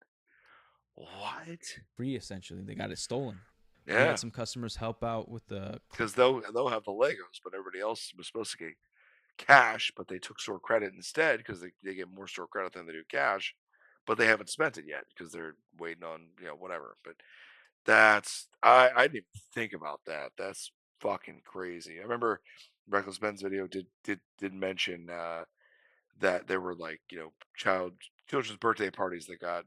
What? Free, essentially. They got it stolen. Yeah. We had some customers help out with the... Because they'll have the Legos, but everybody else was supposed to get cash, but they took store credit instead because they get more store credit than they do cash, but they haven't spent it yet because they're waiting on, whatever. But I didn't even think about that. That's fucking crazy. I remember Reckless Ben's video did mention that there were like, children's birthday parties that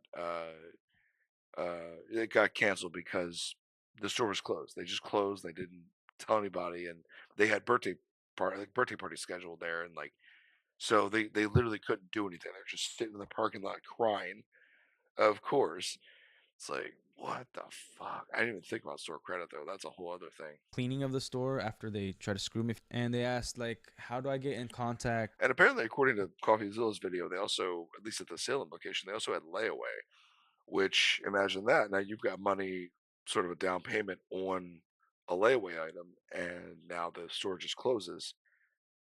it got canceled because the store was closed. They just closed. They didn't tell anybody, and they had birthday parties scheduled there, and like, so they literally couldn't do anything. They're just sitting in the parking lot crying. Of course, it's like, what the fuck? I didn't even think about store credit though. That's a whole other thing. Cleaning of the store after they try to screw me, and they asked like, how do I get in contact? And apparently, according to CoffeeZilla's video, they also, at least at the Salem location, they also had layaway. Which, imagine that. Now you've got money, sort of a down payment on a layaway item, and now the store just closes.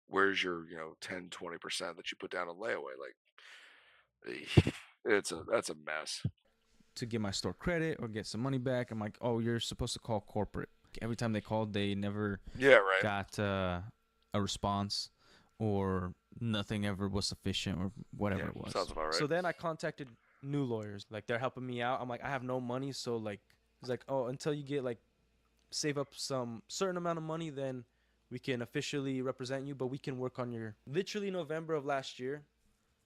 Where's your 10, 20% that you put down on layaway? Like, that's a mess. To get my store credit or get some money back, I'm like, oh, you're supposed to call corporate. Every time they called, they never got a response, or nothing ever was sufficient, or whatever it was. Sounds about right. So then I contacted new lawyers. Like, they're helping me out. I'm like, I have no money, so like, it's like, oh, until you get like, save up some certain amount of money, then we can officially represent you, but we can work on your... Literally November of last year,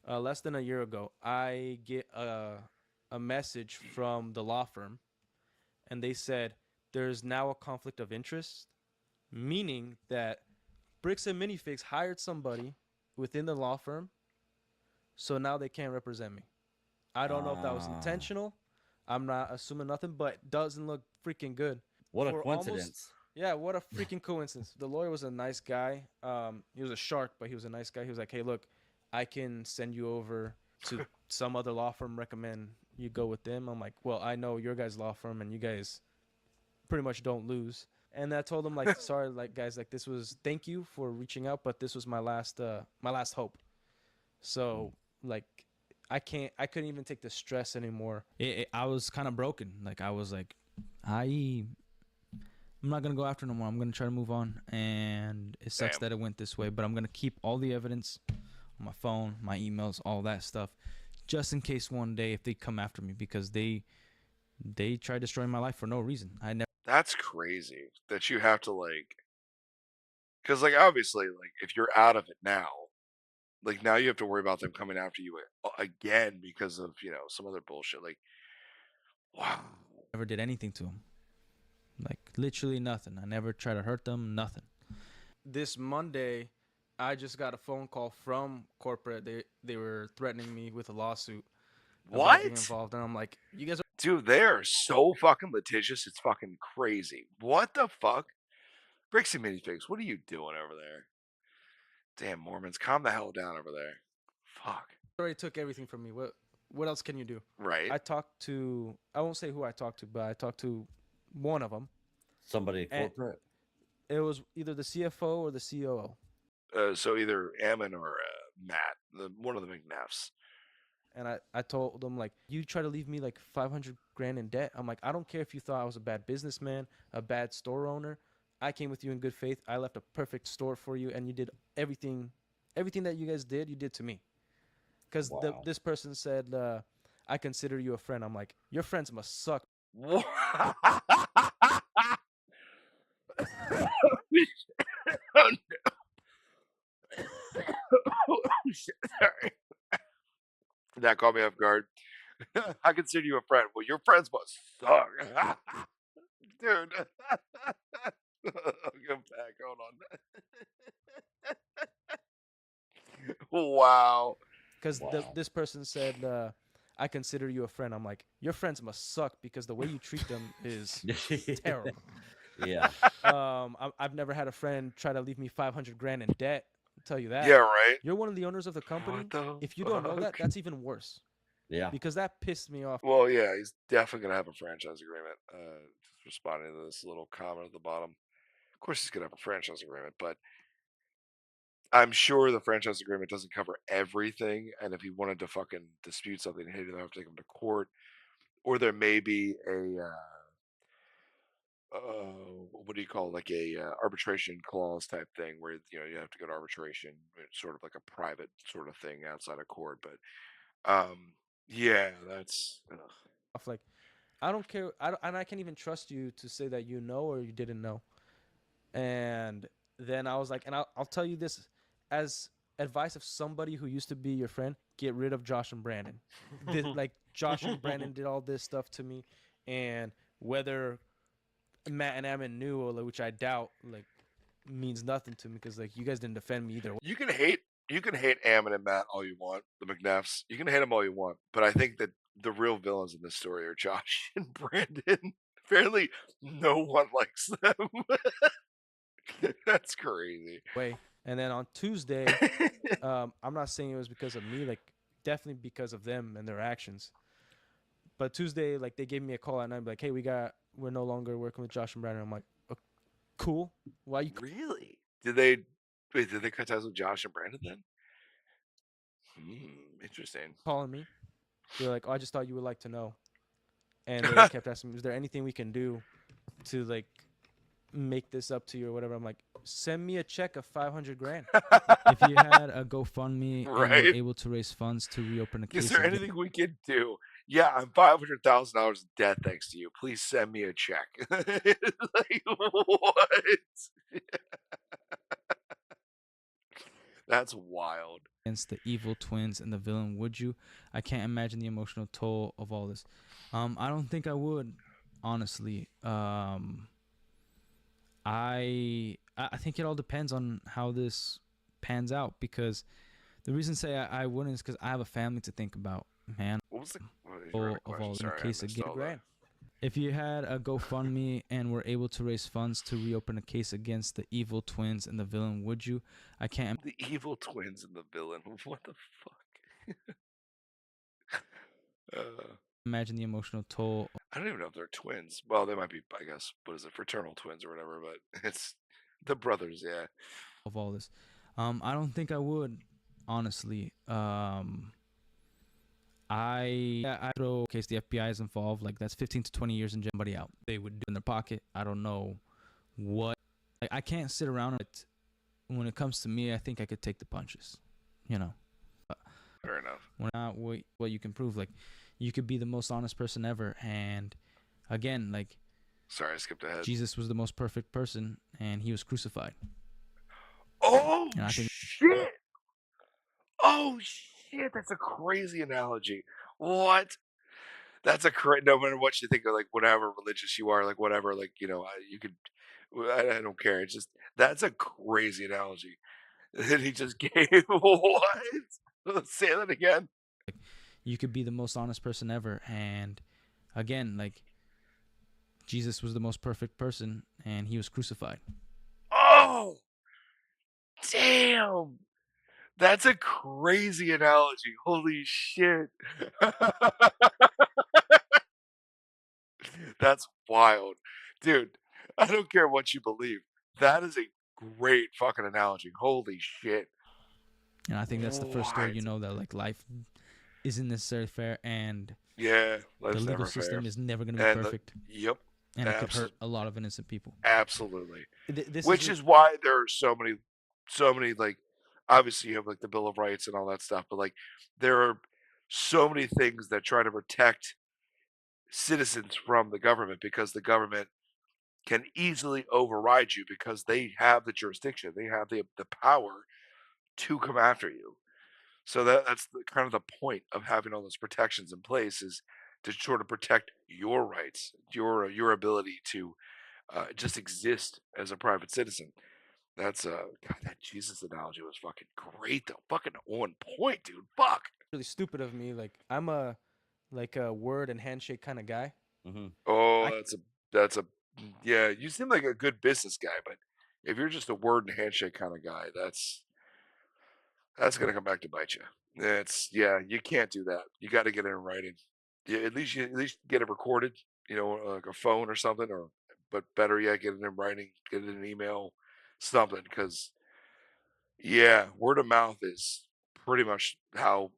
less than a year ago, I get a message from the law firm, and they said there's now a conflict of interest, meaning that Bricks and Minifigs hired somebody within the law firm, so now they can't represent me. I don't know if that was intentional. I'm not assuming nothing, but it doesn't look freaking good. What a coincidence. What a freaking coincidence. The lawyer was a nice guy. He was a shark, but he was a nice guy. He was like, hey, look, I can send you over to some other law firm, recommend you go with them. I'm like, well, I know your guys' law firm, and you guys pretty much don't lose. And I told him, like, sorry, like, guys, like, this was, thank you for reaching out, but this was my last hope. So, like, I couldn't even take the stress anymore. I was kind of broken. Like, I was like, I'm not going to go after no more. I'm going to try to move on. And it sucks that it went this way, but I'm going to keep all the evidence on my phone, my emails, all that stuff, just in case one day if they come after me, because they tried destroying my life for no reason. That's crazy that you have to, like, because, like, obviously, like, if you're out of it now, like, now you have to worry about them coming after you again because of, some other bullshit. Like, wow. Never did anything to them. Like, literally nothing. I never tried to hurt them, nothing. This Monday, I just got a phone call from corporate. They were threatening me with a lawsuit. What? Being involved, and I'm like, you guys are... Dude, they are so fucking litigious. It's fucking crazy. What the fuck? Bricks and Minifigs, what are you doing over there? Damn, Mormons, calm the hell down over there. Fuck. Already took everything from me. What else can you do? Right. I talked to, I won't say who I talked to, but I talked to one of them. Somebody corporate. It was either the CFO or the COO. So either Ammon or Matt, one of the McNeffs. And I told them, like, you try to leave me like 500 grand in debt. I'm like, I don't care if you thought I was a bad businessman, a bad store owner. I came with you in good faith. I left a perfect store for you, and you did everything that you guys did, you did to me. Because this person said, I consider you a friend. I'm like, your friends must suck. Oh, no. Oh, shit. Sorry. That caught me off guard. I consider you a friend. Well, your friends must suck. Dude. I'll come back. Hold on. Wow. Because this person said, I consider you a friend. I'm like, your friends must suck because the way you treat them is terrible. Yeah. I've never had a friend try to leave me 500 grand in debt. I'll tell you that. Yeah, right. You're one of the owners of the company. If you don't know that, that's even worse. Yeah. Because that pissed me off. Well, yeah, he's definitely going to have a franchise agreement. Just responding to this little comment at the bottom. Of course, he's going to have a franchise agreement, but I'm sure the franchise agreement doesn't cover everything. And if he wanted to fucking dispute something, he'd either have to take him to court, or there may be a what do you call it? Like a arbitration clause type thing where you have to go to arbitration. It's sort of like a private sort of thing outside of court. But yeah, that's like, I don't care, and I can't even trust you to say that you know or you didn't know. And then I was like, and I'll tell you this as advice of somebody who used to be your friend: get rid of Josh and Brandon. Like, Josh and Brandon did all this stuff to me, and whether Matt and Ammon knew, or which I doubt, like, means nothing to me, because like, you guys didn't defend me either. You can hate Ammon and Matt all you want, the McNeffs. You can hate them all you want, but I think that the real villains in this story are Josh and Brandon. Apparently, no one likes them. That's crazy. And then on Tuesday, I'm not saying it was because of me, like, definitely because of them and their actions. But Tuesday, like, they gave me a call and I'm like, hey, we're no longer working with Josh and Brandon. I'm like, oh, cool. Why you really? Did they cut ties with Josh and Brandon then? Interesting. Calling me. They're like, oh, I just thought you would like to know. And they kept asking me, is there anything we can do to, like, make this up to you or whatever? I'm like, send me a check of 500 grand. If you had a GoFundMe and were able to raise funds to reopen a case, is there anything we can do? Yeah, I'm $500,000 in debt thanks to you. Please send me a check. Like, what? That's wild. Against the evil twins and the villain, would you? I can't imagine the emotional toll of all this. I don't think I would, honestly. I think it all depends on how this pans out, because the reason I wouldn't is because I have a family to think about, man. What was the case again? If you had a GoFundMe and were able to raise funds to reopen a case against the evil twins and the villain, would you? I can't. The evil twins and the villain. What the fuck? Imagine the emotional toll. I don't even know if they're twins. Well, they might be, I guess. What is it? Fraternal twins or whatever. But it's the brothers, yeah. Of all this, I don't think I would, honestly. I throw in case the FBI is involved, like, that's 15 to 20 years in jail. Somebody out, they would do in their pocket. I don't know what. I can't sit around it. When it comes to me, I think I could take the punches. Fair enough. We're not what you can prove. Like, you could be the most honest person ever, and again, like, sorry, I skipped ahead. Jesus was the most perfect person, and he was crucified. Oh shit! Oh shit! That's a crazy analogy. What? That's a no matter what you think of, like, whatever religious you are, like, whatever, like, you could. I don't care. It's just, that's a crazy analogy that he just gave. What? Let's say that again. You could be the most honest person ever, and again, like Jesus was the most perfect person, and he was crucified. Oh, damn! That's a crazy analogy. Holy shit! That's wild, dude. I don't care what you believe. That is a great fucking analogy. Holy shit! And I think that's the first story that like life isn't necessarily fair, and yeah, the legal system fair. Is never going to be perfect. Yep, and it could hurt a lot of innocent people. Absolutely. Which is why there are so many like, obviously you have like the Bill of Rights and all that stuff, but like there are so many things that try to protect citizens from the government because the government can easily override you because they have the jurisdiction, they have the power to come after you. So that's kind of the point of having all those protections in place is to sort of protect your rights, your ability to just exist as a private citizen. That's God, that Jesus analogy was fucking great though, fucking on point, dude. Fuck. Really stupid of me. Like I'm a word and handshake kind of guy. Mm-hmm. Oh, that's a yeah. You seem like a good business guy, but if you're just a word and handshake kind of guy, that's gonna come back to bite you. You can't do that. You got to get it in writing. Yeah, at least get it recorded. Like a phone or something, but better yet, get it in writing, get it in an email, something. Because word of mouth is pretty much how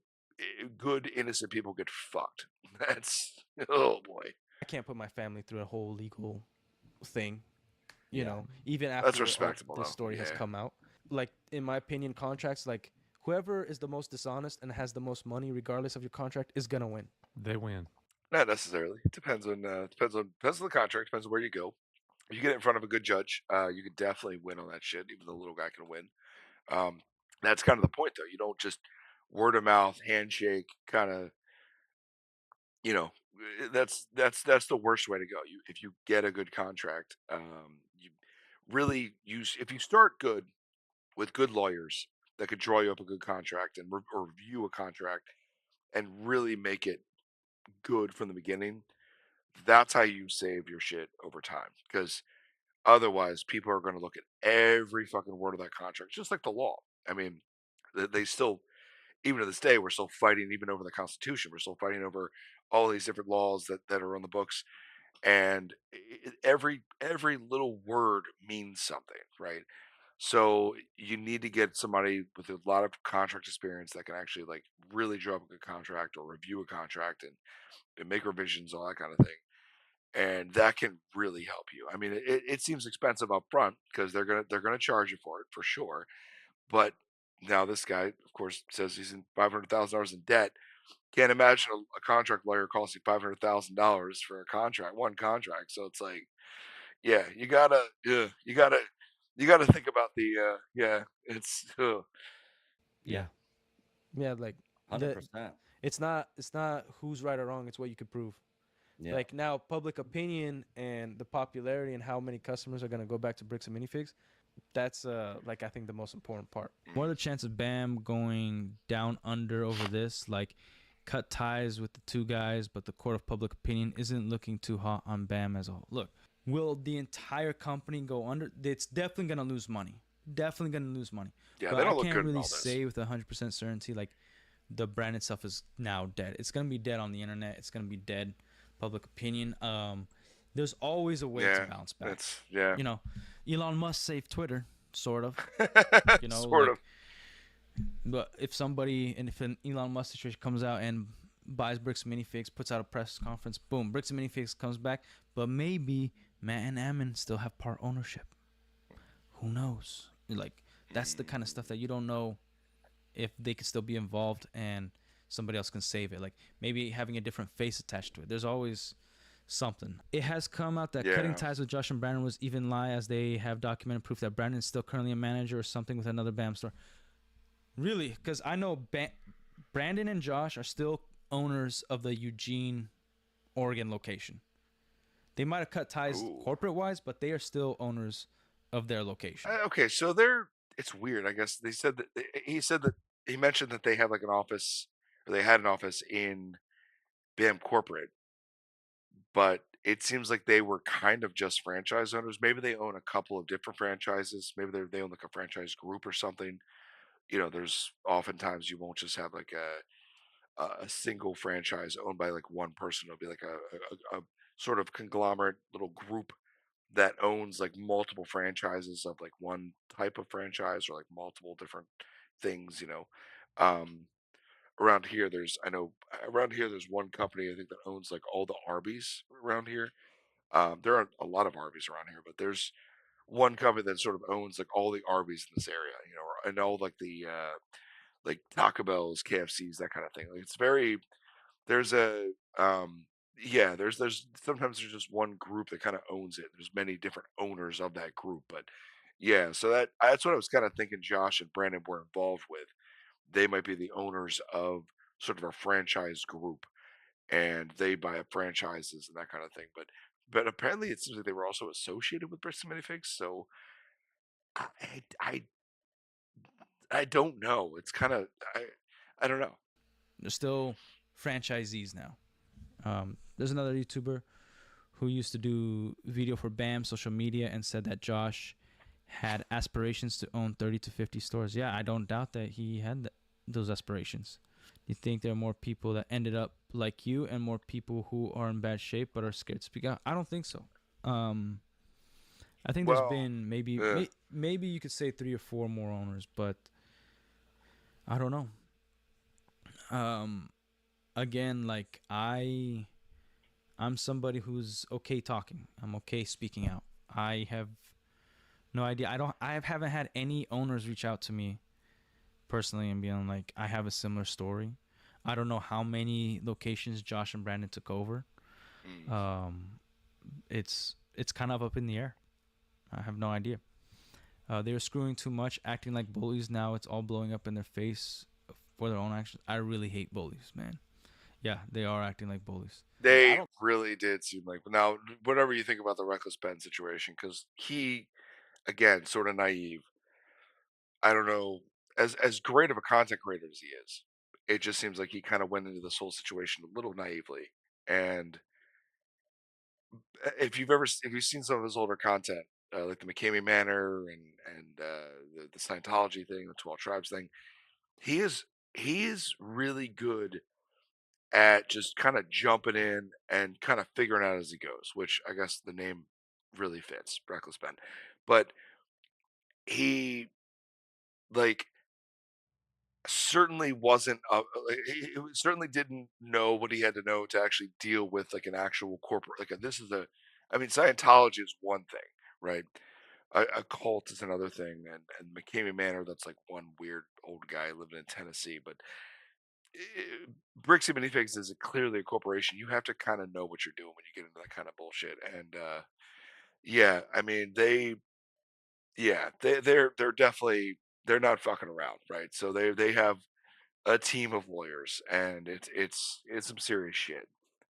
good innocent people get fucked. That's oh boy. I can't put my family through a whole legal thing. You know, even after that's respectable. This story has come out. Like in my opinion, contracts like whoever is the most dishonest and has the most money, regardless of your contract, is gonna win. They win. Not necessarily. It depends on the contract. Depends on where you go. If you get it in front of a good judge, you could definitely win on that shit. Even the little guy can win. That's kind of the point, though. You don't just word of mouth, handshake, kind of. That's the worst way to go. If you get a good contract, you really use if you start good with good lawyers that could draw you up a good contract and or review a contract and really make it good from the beginning. That's how you save your shit over time. Because otherwise, people are going to look at every fucking word of that contract, just like the law. I mean, they still, even to this day, we're still fighting even over the Constitution. We're still fighting over all these different laws that are on the books, and every little word means something, right? So you need to get somebody with a lot of contract experience that can actually like really draw up a good contract or review a contract and make revisions, all that kind of thing. And that can really help you. I mean, it seems expensive up front because they're gonna charge you for it for sure. But now this guy, of course, says he's in $500,000 in debt. Can't imagine a contract lawyer costing $500,000 for one contract. So it's like, you gotta think about the it's like 100%. It's not who's right or wrong. It's what you could prove. Yeah. Like now, public opinion and the popularity and how many customers are gonna go back to Bricks and Minifigs. That's like I think the most important part. What are the chances of BAM going down under over this? Like, cut ties with the two guys, but the court of public opinion isn't looking too hot on BAM as a whole. Look, will the entire company go under? It's definitely gonna lose money. Definitely gonna lose money. Yeah, but they don't I look can't good really say with 100% certainty. Like, the brand itself is now dead. It's gonna be dead on the internet. It's gonna be dead. Public opinion. There's always a way to bounce back. Elon Musk saved Twitter, sort of. Sort of. But if an Elon Musk situation comes out and buys Bricks and Minifigs, puts out a press conference, boom, Bricks and Minifigs comes back, but maybe Matt and Ammon still have part ownership. Who knows? Like, that's the kind of stuff that you don't know if they could still be involved and somebody else can save it. Like, maybe having a different face attached to it. There's always something. It has come out that cutting ties with Josh and Brandon was even lie, as they have documented proof that Brandon is still currently a manager or something with another BAM store. Really? Because I know Brandon and Josh are still owners of the Eugene, Oregon location. They might have cut ties corporate-wise, but they are still owners of their location. Okay, so it's weird. I guess he said that he mentioned that they have like an office, or they had an office in BAM corporate, but it seems like they were kind of just franchise owners. Maybe they own a couple of different franchises. Maybe they own like a franchise group or something. You know, there's oftentimes you won't just have like a single franchise owned by like one person. It'll be like a sort of conglomerate little group that owns like multiple franchises of like one type of franchise or like multiple different things. Um, around here, there's one company I think that owns like all the Arby's around here. There are a lot of Arby's around here, but there's one company that sort of owns like all the Arby's in this area, and all like the like Taco Bell's, KFC's, that kind of thing. Like it's very there's a yeah, there's sometimes there's just one group that kind of owns it. There's many different owners of that group, but yeah, so that's what I was kind of thinking Josh and Brandon were involved with. They might be the owners of sort of a franchise group and they buy up franchises and that kind of thing. But apparently it seems like they were also associated with Bristol Minifigs, so I I I don't know. It's kind of I don't know. They're still franchisees now. There's another YouTuber who used to do video for BAM social media and said that Josh had aspirations to own 30 to 50 stores. Yeah, I don't doubt that he had those aspirations. You think there are more people that ended up like you and more people who are in bad shape but are scared to speak out? I don't think so. I think there's been maybe you could say 3 or 4 more owners, but I don't know. Again, like I'm somebody who's okay talking. I'm okay speaking out. I have no idea. I haven't had any owners reach out to me personally and being like, I have a similar story. I don't know how many locations Josh and Brandon took over. It's kind of up in the air. I have no idea. They were screwing too much, acting like bullies. Now it's all blowing up in their face for their own actions. I really hate bullies, man. Yeah, they are acting like bullies. They really did seem like. Now, whatever you think about the Reckless Ben situation, because he, again, sort of naive. I don't know, as great of a content creator as he is, it just seems like he kind of went into this whole situation a little naively. And if you've seen some of his older content, like the McCamey Manor and the Scientology thing, the 12 Tribes thing, he is really good at just kind of jumping in and kind of figuring out as he goes, which I guess the name really fits, Reckless Ben. But he like certainly wasn't he certainly didn't know what he had to know to actually deal with like an actual corporate this is a I mean Scientology is one thing, right? A cult is another thing, and McCamey Manor, that's like one weird old guy living in Tennessee. But Brixie Minifigs is clearly a corporation. You have to kind of know what you're doing when you get into that kind of bullshit. And yeah, I mean they're definitely they're not fucking around, right? So they have a team of lawyers, and it's some serious shit.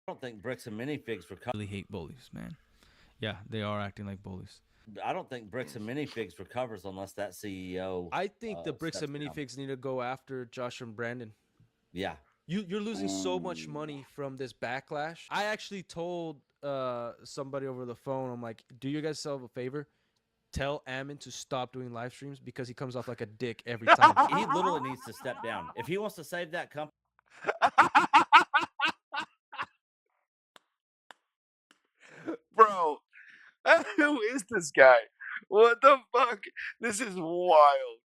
I don't think Bricks and Minifigs really hate bullies, man. Yeah, they are acting like bullies. I don't think Bricks and Minifigs recovers unless that CEO. I think the Bricks and Minifigs need to go after Josh and Brandon. Yeah, you're losing so much money from this backlash. I actually told somebody over the phone, I'm like, do you guys self a favor? Tell Ammon to stop doing live streams because he comes off like a dick every time. He literally needs to step down if he wants to save that company. Bro, who is this guy? What the fuck? This is wild.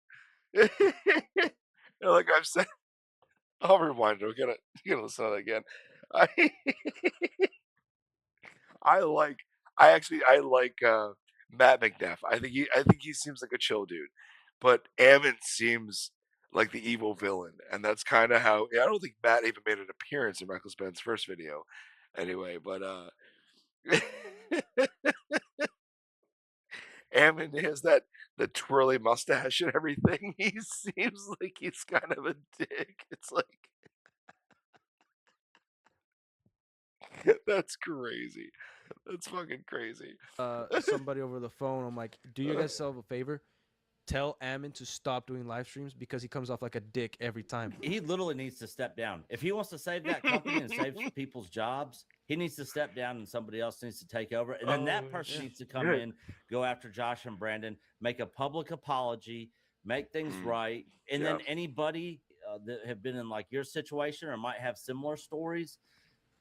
Like I've said, I'll rewind it. You gotta listen to that again. I I like Matt McNeff. I think he seems like a chill dude, but Ammon seems like the evil villain, and that's kind of how. Yeah, I don't think Matt even made an appearance in Reckless Ben's first video, anyway. But Ammon has the twirly mustache and everything. He seems like he's kind of a dick. It's like that's crazy. That's fucking crazy. Somebody over the phone, I'm like, do you guys self a favor? tell Ammon to stop doing live streams because he comes off like a dick every time. He literally needs to step down. If he wants to save that company and save people's jobs, he needs to step down and somebody else needs to take over. And then that person needs to come in, go after Josh and Brandon, make a public apology, make things right. And then anybody that have been in like your situation or might have similar stories,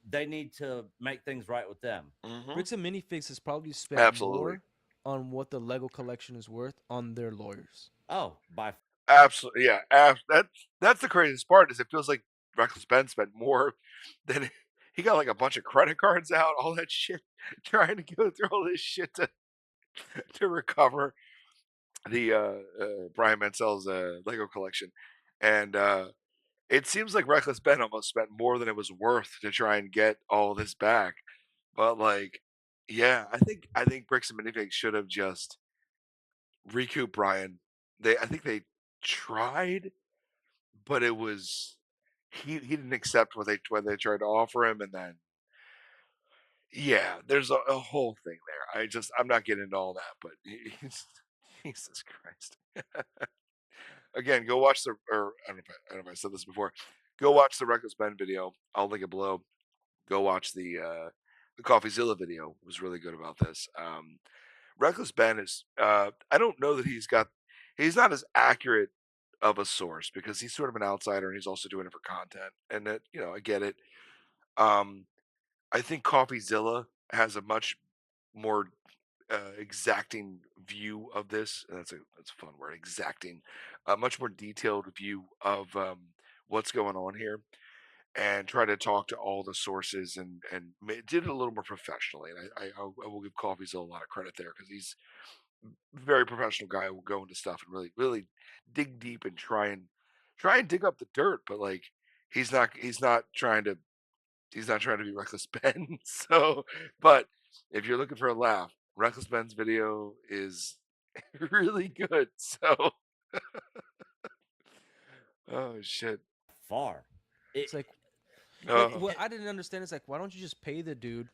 they need to make things right with them. Bricks and Minifigs has probably spent more on what the Lego collection is worth on their lawyers. Oh, by absolutely, yeah. That's the craziest part is it feels like Reckless Ben spent more than he got like a bunch of credit cards out, all that shit, trying to go through all this shit to recover the Brian Mansell's Lego collection, and it seems like Reckless Ben almost spent more than it was worth to try and get all this back. But like, yeah, I think Bricks and Minifigs should have just recouped Brian. I think they tried, but it was he didn't accept what they tried to offer him, and then yeah, there's a whole thing there. I'm not getting into all that, but Jesus Christ. Again, go watch or I don't know if I said this before. Go watch the Reckless Ben video. I'll link it below. Go watch the CoffeeZilla video. It was really good about this. Reckless Ben is I don't know that he's not as accurate of a source because he's sort of an outsider and he's also doing it for content. And that, I get it. I think CoffeeZilla has a much more exacting view of this. That's a fun word, exacting. A much more detailed view of what's going on here, and try to talk to all the sources and did it a little more professionally. And I will give CoffeeZilla a lot of credit there because he's a very professional guy who will go into stuff and really dig deep and try and dig up the dirt. But like he's not trying to be Reckless Ben. So, but if you're looking for a laugh, Reckless Ben's video is really good. So, oh shit, far. It's like what I didn't understand is like, why don't you just pay the dude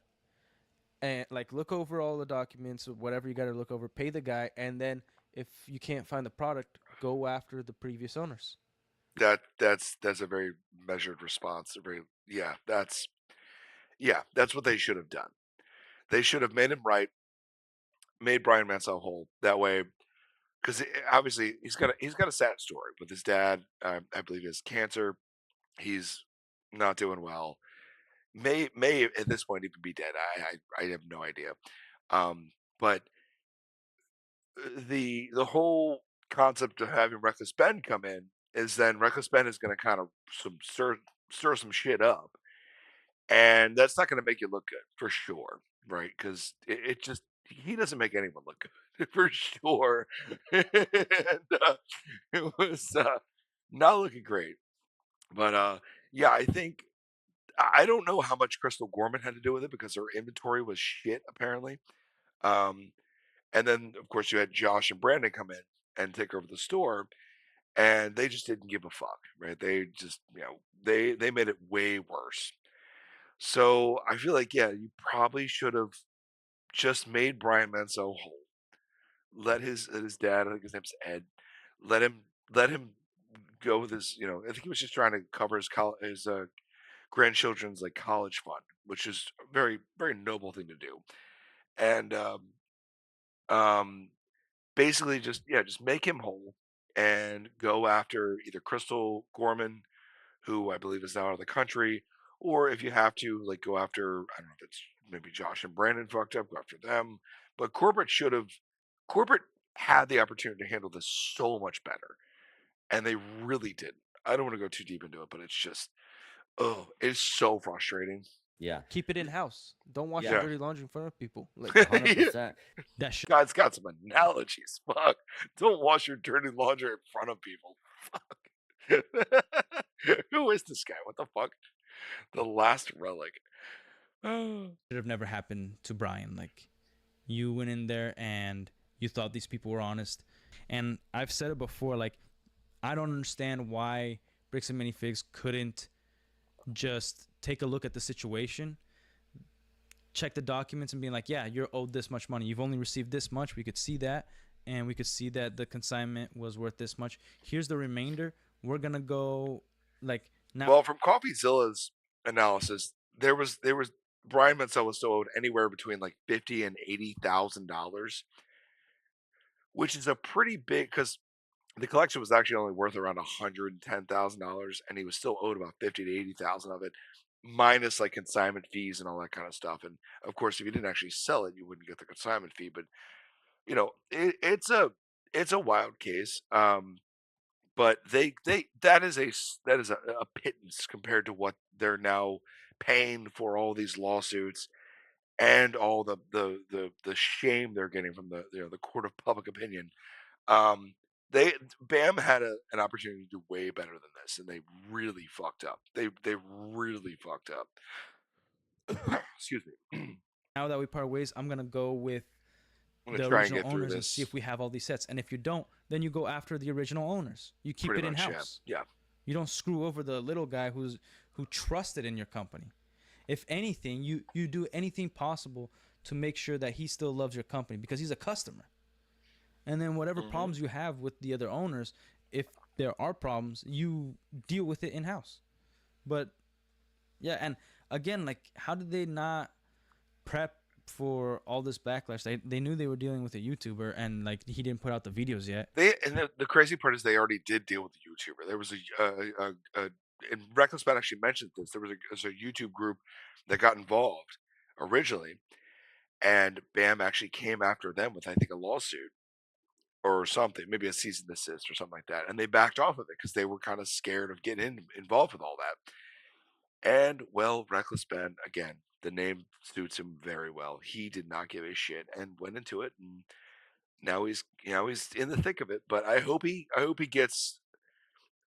and like look over all the documents or whatever you got to look over, pay the guy, and then if you can't find the product, go after the previous owners. That's a very measured response. That's what they should have done. They should have made him right, made Brian Mansell whole. That way, because obviously he's got a sad story with his dad. I believe he has cancer. He's not doing well. May at this point even be dead. I have no idea. But the whole concept of having Reckless Ben come in is then Reckless Ben is going to kind of stir some shit up, and that's not going to make you look good for sure, right? Because it just he doesn't make anyone look good for sure, and it was not looking great. But yeah, I think I don't know how much Crystal Gorman had to do with it because her inventory was shit apparently. Um, and then of course you had Josh and Brandon come in and take over the store, and they just didn't give a fuck, right? They just they made it way worse. So I feel like you probably should have just made Brian Mansell whole. Let his dad, I think his name's Ed, let him go with his, I think he was just trying to cover his grandchildren's like college fund, which is a very very noble thing to do, and basically just make him whole and go after either Crystal Gorman, who I believe is now out of the country, or if you have to like go after, I don't know if it's maybe Josh and Brandon fucked up, go after them. But corporate had the opportunity to handle this so much better, and they really didn't. I don't want to go too deep into it, but it's just it's so frustrating. Yeah. Keep it in house. Don't wash your dirty laundry in front of people. Like 100%. That shit. God's got some analogies. Fuck. Don't wash your dirty laundry in front of people. Fuck. Who is this guy? What the fuck? The Last Relic. Should have never happened to Brian. Like, you went in there and you thought these people were honest. And I've said it before, like, I don't understand why Bricks and Minifigs couldn't just take a look at the situation, check the documents and be like, yeah, you're owed this much money. You've only received this much. We could see that. and we could see that the consignment was worth this much. Here's the remainder. We're gonna go like now. Well, from CoffeeZilla's analysis, there was Brian Mansell was still owed anywhere between like $50,000 and $80,000, which is a pretty big because the collection was actually only worth around $110,000, and he was still owed about 50 to 80,000 of it, minus like consignment fees and all that kind of stuff. And of course, if you didn't actually sell it, you wouldn't get the consignment fee. But it's a wild case. But that is a pittance compared to what they're now paying for all these lawsuits and all the shame they're getting from the court of public opinion. Um, they Bam had an opportunity to do way better than this, and they really fucked up. They really fucked up. Excuse me. Now that we part ways, I'm gonna go with the try and original get through owners and this. see if we have all these sets. And if you don't, then you go after the original owners. You keep Pretty it in much, house. yeah. You don't screw over the little guy who trusted in your company. If anything, you do anything possible to make sure that he still loves your company because he's a customer. And then whatever problems you have with the other owners, if there are problems, you deal with it in house. But yeah, and again, like, how did they not prep for all this backlash? They knew they were dealing with a YouTuber, and like he didn't put out the videos yet. The crazy part is they already did deal with the YouTuber. There was and Reckless Ben actually mentioned this. There was a YouTube group that got involved originally, and Bam actually came after them with, I think, a lawsuit or something, maybe a cease and desist or something like that, and they backed off of it because they were kind of scared of getting involved with all that. And well, Reckless Ben, again, the name suits him very well. He did not give a shit and went into it, and now he's in the thick of it. But I hope he gets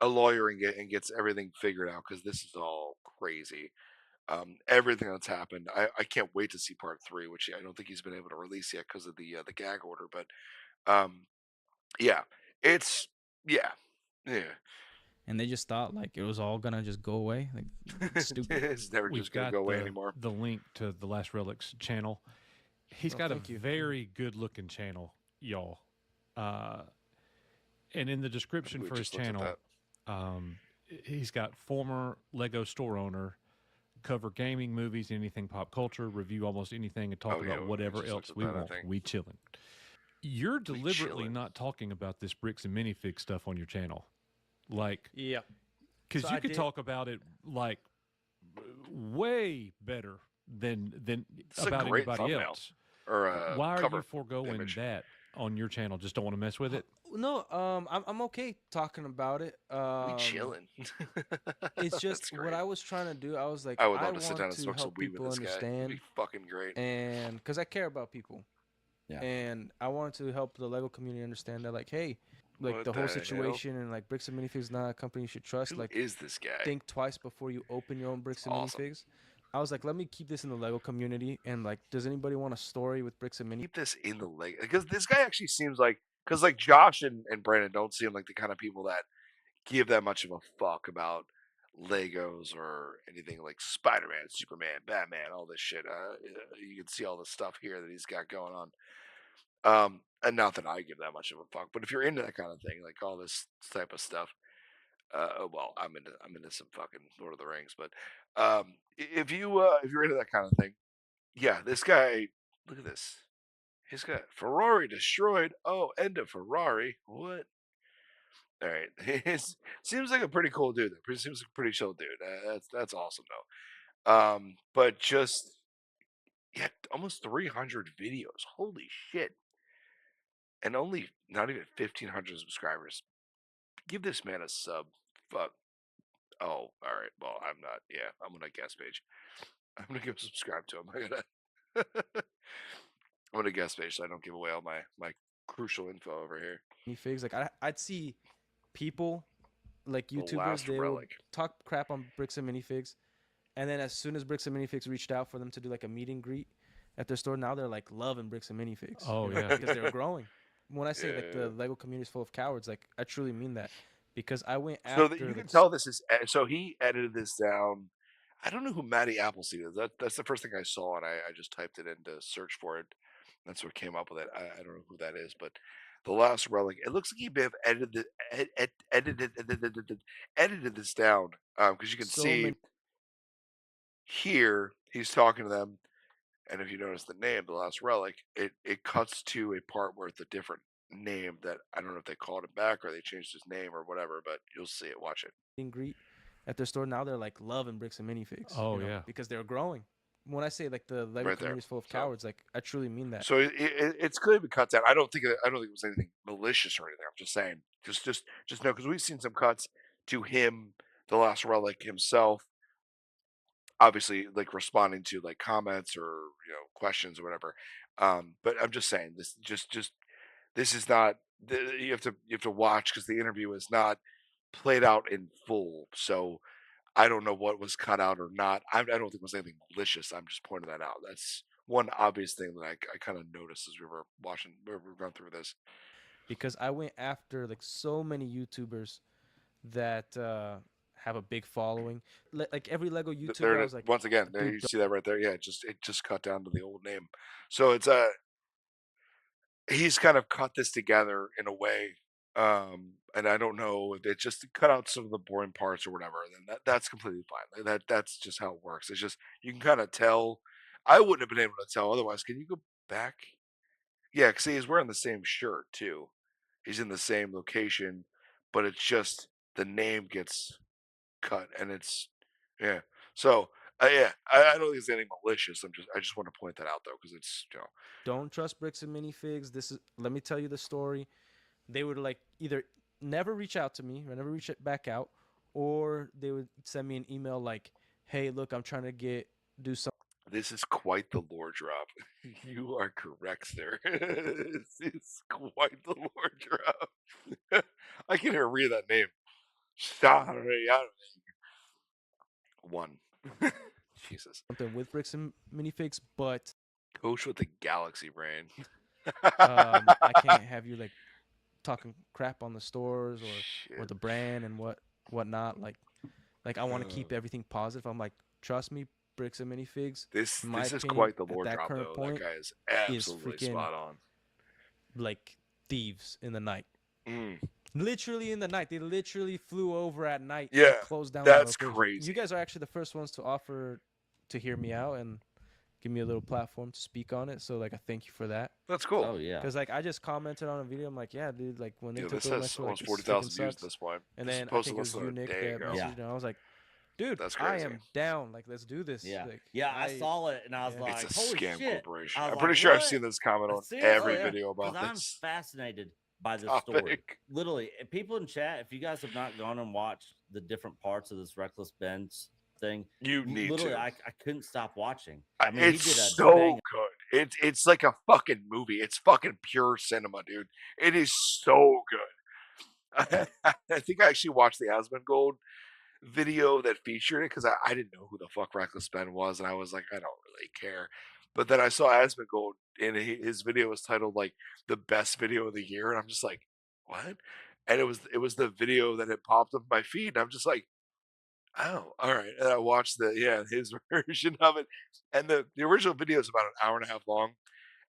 a lawyer and gets everything figured out because this is all crazy. Everything that's happened. I can't wait to see part 3, which I don't think he's been able to release yet because of the gag order. But um, yeah, it's yeah. And they just thought like it was all gonna just go away. Like stupid. It's never just gonna go away anymore. The link to the Last Relic's channel. He's got a very good looking channel, y'all. And in the description for his channel, he's got former Lego store owner, cover gaming, movies, anything pop culture, review almost anything, and talk about whatever else we want. We chilling. You're deliberately not talking about this bricks and minifig stuff on your channel. Like, yeah, because you could talk about it like way better than about anybody else. Or why are you foregoing that on your channel? Just don't want to mess with it? No, I'm okay talking about it. We chilling. It's just what I was trying to do. I was like, I would love to sit down and smoke some weed with this understand. guy. It'd be fucking great. And because I care about people. Yeah. And I wanted to help the Lego community understand that, like, hey, like the whole situation and like bricks and minifigs is not a company you should trust. Who like, is this guy? Think twice before you open your own bricks and minifigs. I was like, let me keep this in the Lego community. And like, does anybody want a story with bricks and minifigs? Keep this in the Lego, because this guy actually seems like, because like Josh and Brandon don't seem like the kind of people that give that much of a fuck about Legos or anything like Spider-Man, Superman, Batman, all this shit. You can see all the stuff here that he's got going on. And not that I give that much of a fuck, but if you're into that kind of thing, like all this type of stuff, well, I'm into some fucking Lord of the Rings, but if you're into that kind of thing, yeah, this guy, look at this. He's got Ferrari destroyed. Oh, end of Ferrari. What? All right, he seems like a pretty cool dude. Seems like a pretty chill dude. That's awesome though. But just almost 300 videos. Holy shit! And only not even 1,500 subscribers. Give this man a sub. Fuck. Oh, all right. Well, I'm not. Yeah, I'm gonna guest page. I'm gonna go subscribe to him. I'm gonna guest page so I don't give away all my crucial info over here. Minifigs, like I'd see people like YouTubers, they would talk crap on bricks and minifigs, and then as soon as bricks and minifigs reached out for them to do like a meet and greet at their store, now they're like loving bricks and minifigs. Oh yeah, because they're growing. When I say like the Lego community is full of cowards, like I truly mean that, because I went after. So that you can tell this is. So he edited this down. I don't know who Matty Appleseed is. That's the first thing I saw, and I just typed it in to search for it. That's what came up with it. I don't know who that is, but The Last Relic. It looks like he may have edited this down because you can see here he's talking to them, and if you notice the name, The Last Relic, it cuts to a part where it's a different name that I don't know if they called him back or they changed his name or whatever, but you'll see it. Watch it. And greet at their store now. They're like loving Bricks and Minifigs. Oh yeah, because they're growing. When I say like the Lego community is full of cowards, like I truly mean that. So it's clearly been cut down. I don't think it was anything malicious or anything. I'm just saying, just know because we've seen some cuts to him, the Last Relic himself, obviously like responding to like comments or questions or whatever. But I'm just saying this this is not you have to watch because the interview is not played out in full. So I don't know what was cut out or not. I don't think it was anything malicious. I'm just pointing that out. That's one obvious thing that I kind of noticed as we were going through this. Because I went after like so many YouTubers that have a big following. Like every Lego YouTuber, I was like, once again, you see that right there. Yeah, it just cut down to the old name. So it's he's kind of cut this together in a way. And I don't know, it just cut out some of the boring parts or whatever. Then that's completely fine. That's just how it works. It's just you can kind of tell. I wouldn't have been able to tell otherwise. Can you go back? Yeah, because he's wearing the same shirt too. He's in the same location, but it's just the name gets cut, and it's yeah. So yeah, I don't think it's anything malicious. I just want to point that out though, because it's Don't trust Bricks and Minifigs. Let me tell you the story. They would like either never reach out to me or never reach it back out, or they would send me an email like, "Hey, look, I'm trying to do something." This is quite the lore drop. You are correct, sir. This is quite the lore drop. I can hear read that name. One. Jesus. Something with Bricks and Minifigs, but Coach with the galaxy brain. I can't have you like talking crap on the stores or the brand and whatnot. Like I want to keep everything positive. I'm like, trust me, Bricks and Minifigs. This is quite the lore drop though. That guy is absolutely spot on. Like thieves in the night. Literally in the night. They literally flew over at night. Yeah, closed down. That's crazy. You guys are actually the first ones to offer to hear me out and give me a little platform to speak on it. So like, I thank you for that. That's cool. Oh yeah. Because like I just commented on a video. I'm like, yeah, dude. Like when they took this has almost 40,000 views at this point. And then I think it was you, Nick, that messaged, and I was like, dude, that's crazy. I am down. Like, let's do this. Yeah, like, I saw it and I was like, it's a holy scam shit. corporation. I'm pretty sure I've seen this comment on every video about this. I'm fascinated by this story. Literally, people in chat, if you guys have not gone and watched the different parts of this Reckless Ben's thing, you need literally, to. I couldn't stop watching. I mean, it's so good. It's like a fucking movie. It's fucking pure cinema, dude. It is so good. I think I actually watched the Asmongold video that featured it because I didn't know who the fuck Reckless Ben was, and I was like, I don't really care. But then I saw Asmongold, and his video was titled like the best video of the year, and I'm just like, what? And it was the video that had popped up my feed, and I'm just like, oh, all right. And I watched his version of it, and the original video is about an hour and a half long.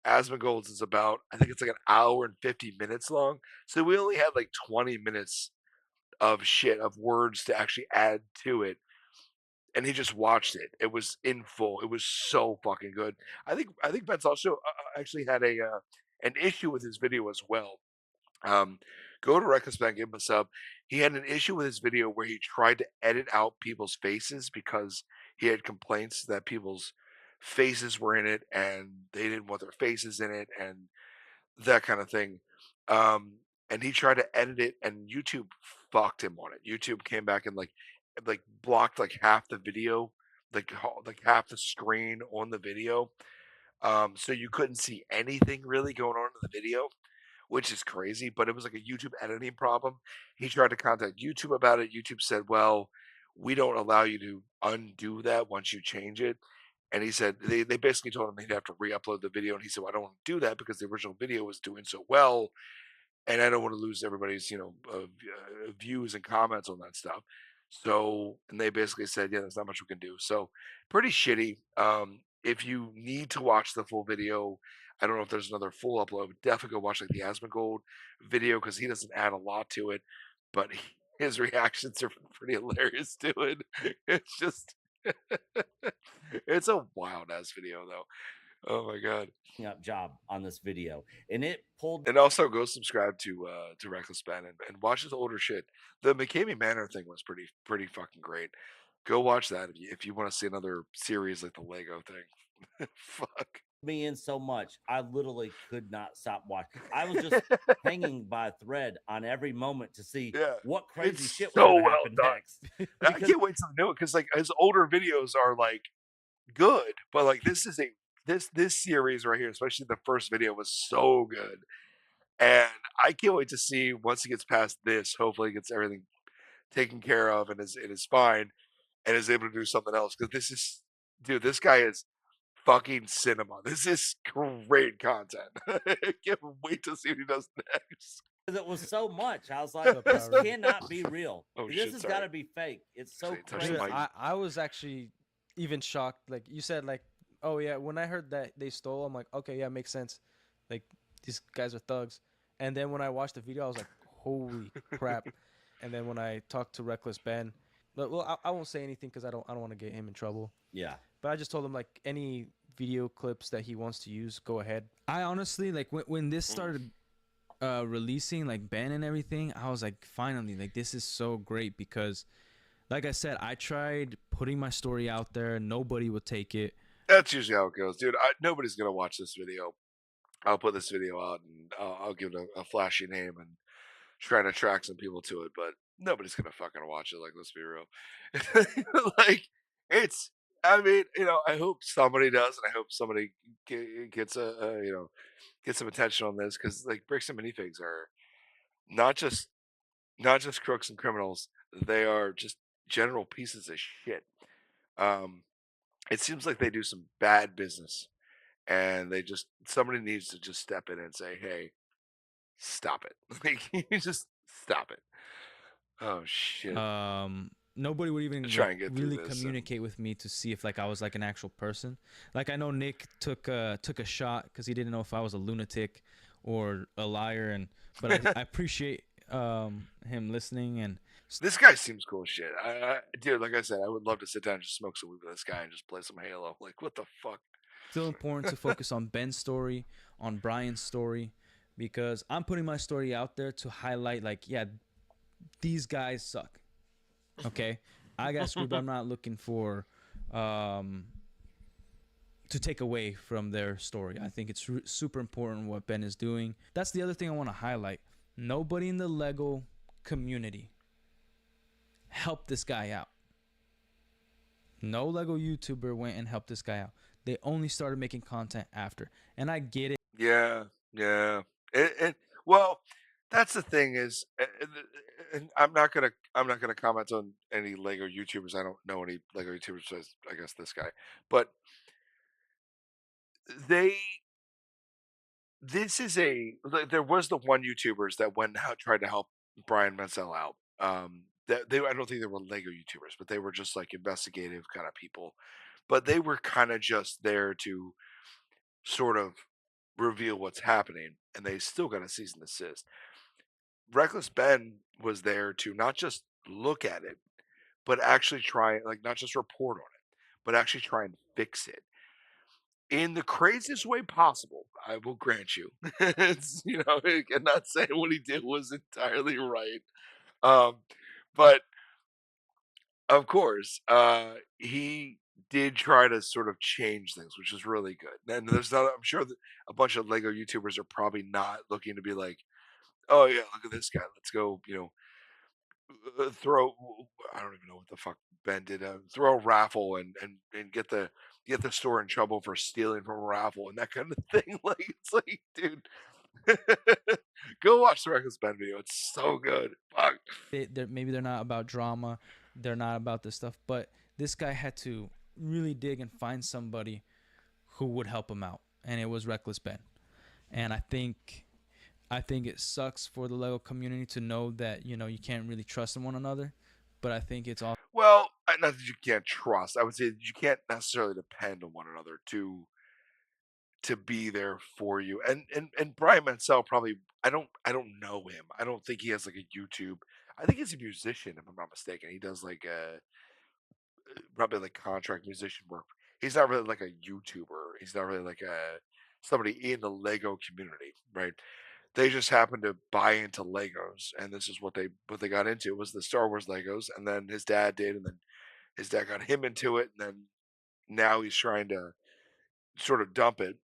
Asmongold's is about, I think it's like an hour and 50 minutes long. So we only had like 20 minutes of words to actually add to it. And he just watched it. It was in full. It was so fucking good. I think Ben's also actually had an issue with his video as well. Go to Reckless Ben, give him a sub. He had an issue with his video where he tried to edit out people's faces because he had complaints that people's faces were in it and they didn't want their faces in it and that kind of thing. And he tried to edit it, and YouTube fucked him on it. YouTube came back and like blocked like half the video, like half the screen on the video. So you couldn't see anything really going on in the video, which is crazy. But it was like a YouTube editing problem. He tried to contact YouTube about it. YouTube said, "Well, we don't allow you to undo that once you change it." And he said they basically told him he'd have to re-upload the video, and he said, "Well, I don't want to do that because the original video was doing so well, and I don't want to lose everybody's views and comments on that stuff." So, and they basically said, "Yeah, there's not much we can do." So, pretty shitty. If you need to watch the full video, I don't know if there's another full upload. Definitely go watch like the Asmongold video because he doesn't add a lot to it, but his reactions are pretty hilarious to it. It's just, it's a wild ass video though. Oh my god. Up job on this video, and it pulled. And also go subscribe to Reckless Ben and watch his older shit. The McCamey Manor thing was pretty fucking great. Go watch that if you want to see another series like the Lego thing. Fuck me in so much, I literally could not stop watching. I was just hanging by a thread on every moment to see what crazy shit was going to happen next. I can't wait till the new one because like his older videos are like good, but like this is this series right here, especially the first video, was so good, and I can't wait to see once he gets past this. Hopefully, he gets everything taken care of and is fine and is able to do something else because this is, dude, this guy is fucking cinema. This is great content. I can't wait to see what he does next. It was so much. I was like, this cannot be real. This has got to be fake. It's so crazy. I was actually even shocked. Like you said, like, oh yeah, when I heard that they stole, I'm like, okay, yeah, makes sense. Like these guys are thugs. And then when I watched the video, I was like, holy crap. And then when I talked to Reckless Ben, well, I won't say anything because I don't want to get him in trouble. Yeah. But I just told him like any video clips that he wants to use, go ahead. I honestly like when this started releasing like Ben and everything, I was like, finally, like this is so great because, like I said, I tried putting my story out there, nobody would take it. That's usually how it goes, dude. Nobody's gonna watch this video. I'll put this video out and I'll give it a flashy name and try to attract some people to it, but nobody's gonna fucking watch it. Like, let's be real. Like, it's. I mean, you know, I hope somebody does, and I hope somebody gets get some attention on this because like bricks and minifigs are not just crooks and criminals. They are just general pieces of shit. It seems like they do some bad business, and somebody needs to just step in and say, "Hey, stop it! Like, you just stop it." Oh shit. Nobody would even really communicate with me to see if like I was like an actual person. Like I know Nick took a shot because he didn't know if I was a lunatic or a liar, but I appreciate him listening. And this guy seems cool as shit. Dude, like I said, I would love to sit down and just smoke some weed with this guy and just play some Halo. Like, what the fuck? Still important to focus on Ben's story, on Brian's story, because I'm putting my story out there to highlight like, yeah, these guys suck. Okay, I got screwed, but I'm not looking for to take away from their story. I think it's super important what Ben is doing. That's the other thing I want to highlight. Nobody in the Lego community helped this guy out. No Lego YouTuber went and helped this guy out. They only started making content after. And I get it. Yeah. Well, that's the thing is, and I'm not gonna comment on any Lego YouTubers. I don't know any Lego YouTubers besides, I guess, this guy. But there was the one YouTubers that went out tried to help Brian Menzel out. I don't think they were Lego YouTubers, but they were just like investigative kind of people. But they were kind of just there to sort of reveal what's happening, and they still got a cease and desist. Reckless Ben was there to not just look at it, but actually try, like, not just report on it, but actually try and fix it in the craziest way possible. I will grant you. It's, I'm not saying what he did was entirely right. But of course, he did try to sort of change things, which is really good. And I'm sure that a bunch of Lego YouTubers are probably not looking to be like, oh yeah, look at this guy. Let's go, throw. I don't even know what the fuck Ben did. Throw a raffle and get the store in trouble for stealing from a raffle and that kind of thing. Like, it's like, dude, go watch the Reckless Ben video. It's so good. Fuck. Maybe they're not about drama. They're not about this stuff. But this guy had to really dig and find somebody who would help him out, and it was Reckless Ben. And I think it sucks for the Lego community to know that, you can't really trust in one another. But I think it's all. Well, not that you can't trust. I would say that you can't necessarily depend on one another to to be there for you. And Brian Mansell probably I don't know him. I don't think he has like a YouTube. I think he's a musician if I'm not mistaken. He does like probably like contract musician work. He's not really like a YouTuber. He's not really like a somebody in the Lego community, right? They just happened to buy into Legos, and this is what they got into was the Star Wars Legos, and then his dad did, and then his dad got him into it, and then now he's trying to sort of dump it.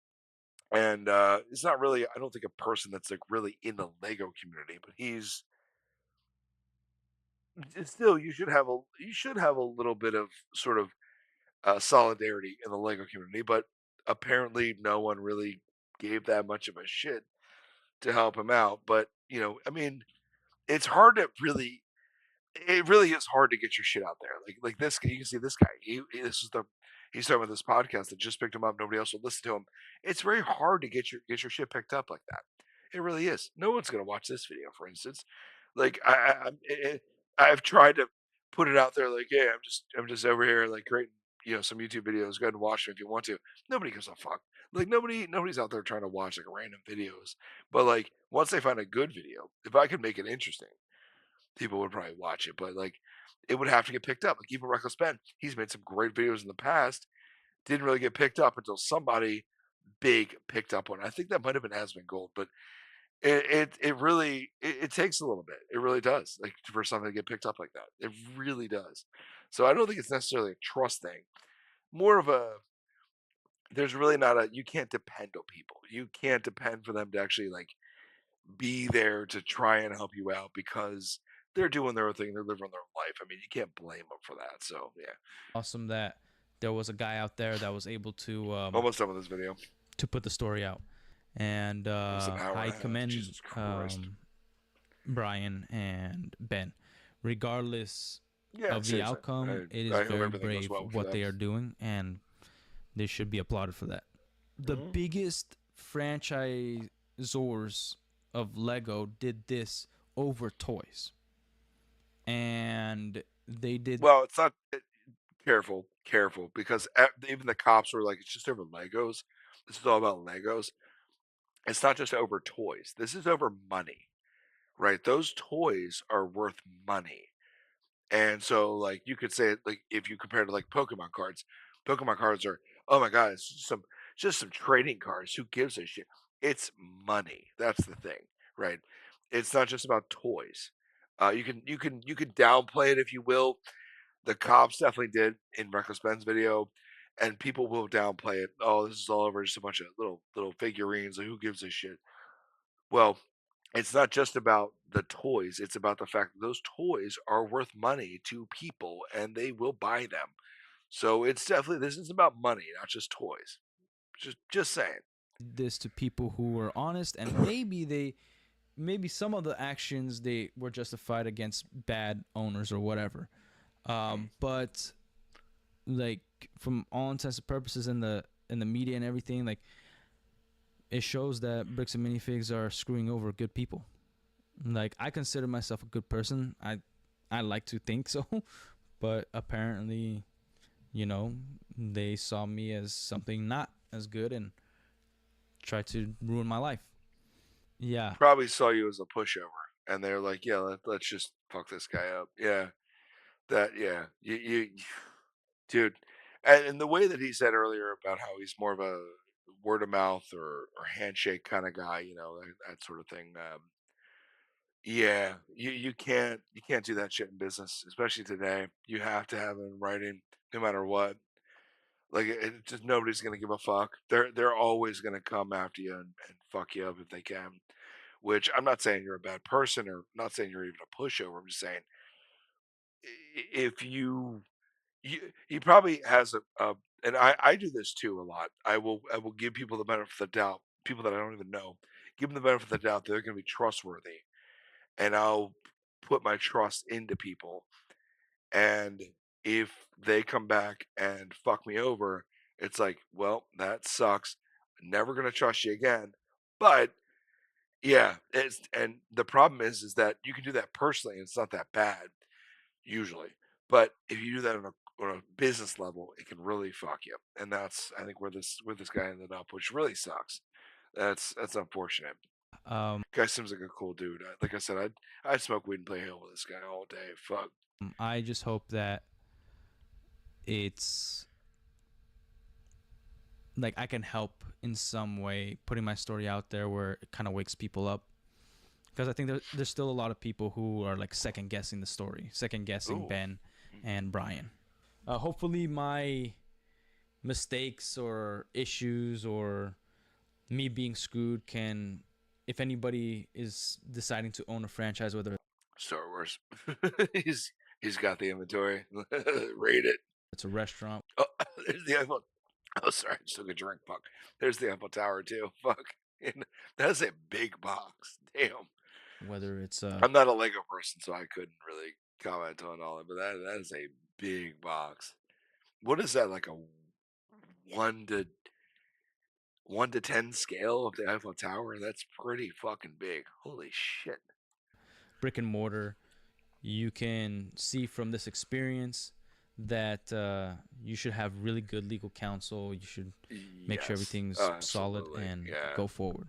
And it's not really, I don't think a person that's like really in the Lego community, but he's still you should have a little bit of sort of solidarity in the Lego community, but apparently no one really gave that much of a shit to help him out. But I mean, it's hard to really it really is hard to get your shit out there. Like this guy, you can see this guy. This is the he's talking about this podcast that just picked him up. Nobody else will listen to him. It's very hard to get your shit picked up like that. It really is. No one's gonna watch this video, for instance. Like I've tried to put it out there. Like, hey, I'm just over here like creating some YouTube videos. Go ahead and watch them if you want to. Nobody gives a fuck. Like nobody's out there trying to watch like random videos. But like once they find a good video, if I could make it interesting, people would probably watch it, but like it would have to get picked up. Like even Reckless Ben, he's made some great videos in the past, didn't really get picked up until somebody big picked up one. I think that might have been Asmon Gold, but it really it takes a little bit. It really does, like for something to get picked up like that. It really does. So I don't think it's necessarily a trust thing. More of a there's really not a you can't depend on people. You can't depend for them to actually like be there to try and help you out because they're doing their own thing. They're living their life. I mean, you can't blame them for that. So yeah, awesome that there was a guy out there that was able to almost done with this video to put the story out, and I commend Brian and Ben, regardless of the outcome. It is very brave what they are doing, and they should be applauded for that. The biggest franchisors of Lego did this over toys, and they did well. It's not careful, because even the cops were like, "It's just over Legos. This is all about Legos. It's not just over toys. This is over money, right? Those toys are worth money." And so, like, you could say, like, if you compare to like Pokemon cards are, oh my god, it's just some trading cards. Who gives a shit? It's money. That's the thing, right? It's not just about toys. You can downplay it if you will. The cops definitely did in Reckless Ben's video, and people will downplay it. Oh, this is all over just a bunch of little figurines. Like, who gives a shit? Well, it's not just about the toys. It's about the fact that those toys are worth money to people and they will buy them. So it's definitely this is about money, not just toys. Just saying. this to people who were honest, and maybe some of the actions they were justified against bad owners or whatever. But like from all intents and purposes in the media and everything, like it shows that Bricks and Minifigs are screwing over good people. Like I consider myself a good person. I like to think so, but apparently, they saw me as something not as good and tried to ruin my life. Yeah. Probably saw you as a pushover, and they're like, "Yeah, let's just fuck this guy up." Yeah, yeah, dude, and the way that he said earlier about how he's more of a word of mouth or handshake kind of guy, that sort of thing. Yeah, you can't do that shit in business, especially today. You have to have it in writing, no matter what. Like just nobody's gonna give a fuck. They're always gonna come after you and fuck you up if they can. Which I'm not saying you're a bad person or not saying you're even a pushover. I'm just saying if he probably has a and I do this too a lot. I will give people the benefit of the doubt, people that I don't even know, give them the benefit of the doubt that they're gonna be trustworthy, and I'll put my trust into people. And if they come back and fuck me over, it's like, well, that sucks. Never gonna trust you again. But yeah, and the problem is that you can do that personally, and it's not that bad usually. But if you do that on a business level, it can really fuck you. And that's, I think, where this guy ended up, which really sucks. That's unfortunate. Guy seems like a cool dude. Like I said, I'd smoke weed and play Halo with this guy all day. Fuck. I just hope that it's like I can help in some way, putting my story out there where it kind of wakes people up. Because I think there's still a lot of people who are like second guessing the story, second guessing Ben and Brian. Hopefully my mistakes or issues or me being screwed can, if anybody is deciding to own a franchise, whether Star Wars, he's got the inventory. Rate it. It's a restaurant. Oh, there's the Eiffel. Oh, sorry, I just took a drink. Fuck. There's the Eiffel Tower too. Fuck. And that's a big box. Damn. Whether it's I'm not a Lego person, so I couldn't really comment on all of it. But that is a big box. What is that, like a 1 to 10 scale of the Eiffel Tower? That's pretty fucking big. Holy shit. Brick and mortar. You can see from this experience that you should have really good legal counsel. You should make sure everything's solid and go forward.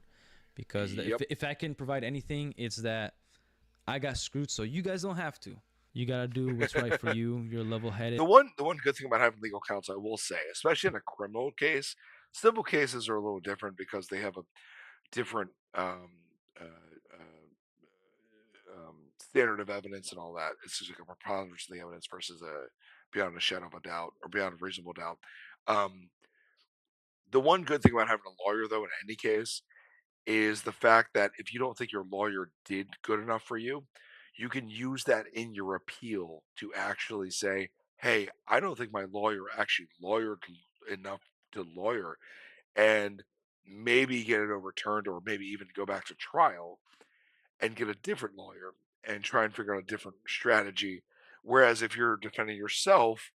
Because if I can provide anything, it's that I got screwed, so you guys don't have to. You gotta do what's right for you. You're level-headed. The one good thing about having legal counsel, I will say, especially in a criminal case, civil cases are a little different because they have a different standard of evidence and all that. It's just like a preponderance of the evidence versus a beyond a shadow of a doubt or beyond a reasonable doubt. The one good thing about having a lawyer, though, in any case, is the fact that if you don't think your lawyer did good enough for you, you can use that in your appeal to actually say, hey, I don't think my lawyer actually lawyered enough to lawyer, and maybe get it overturned or maybe even go back to trial and get a different lawyer and try and figure out a different strategy. Whereas if you're defending yourself,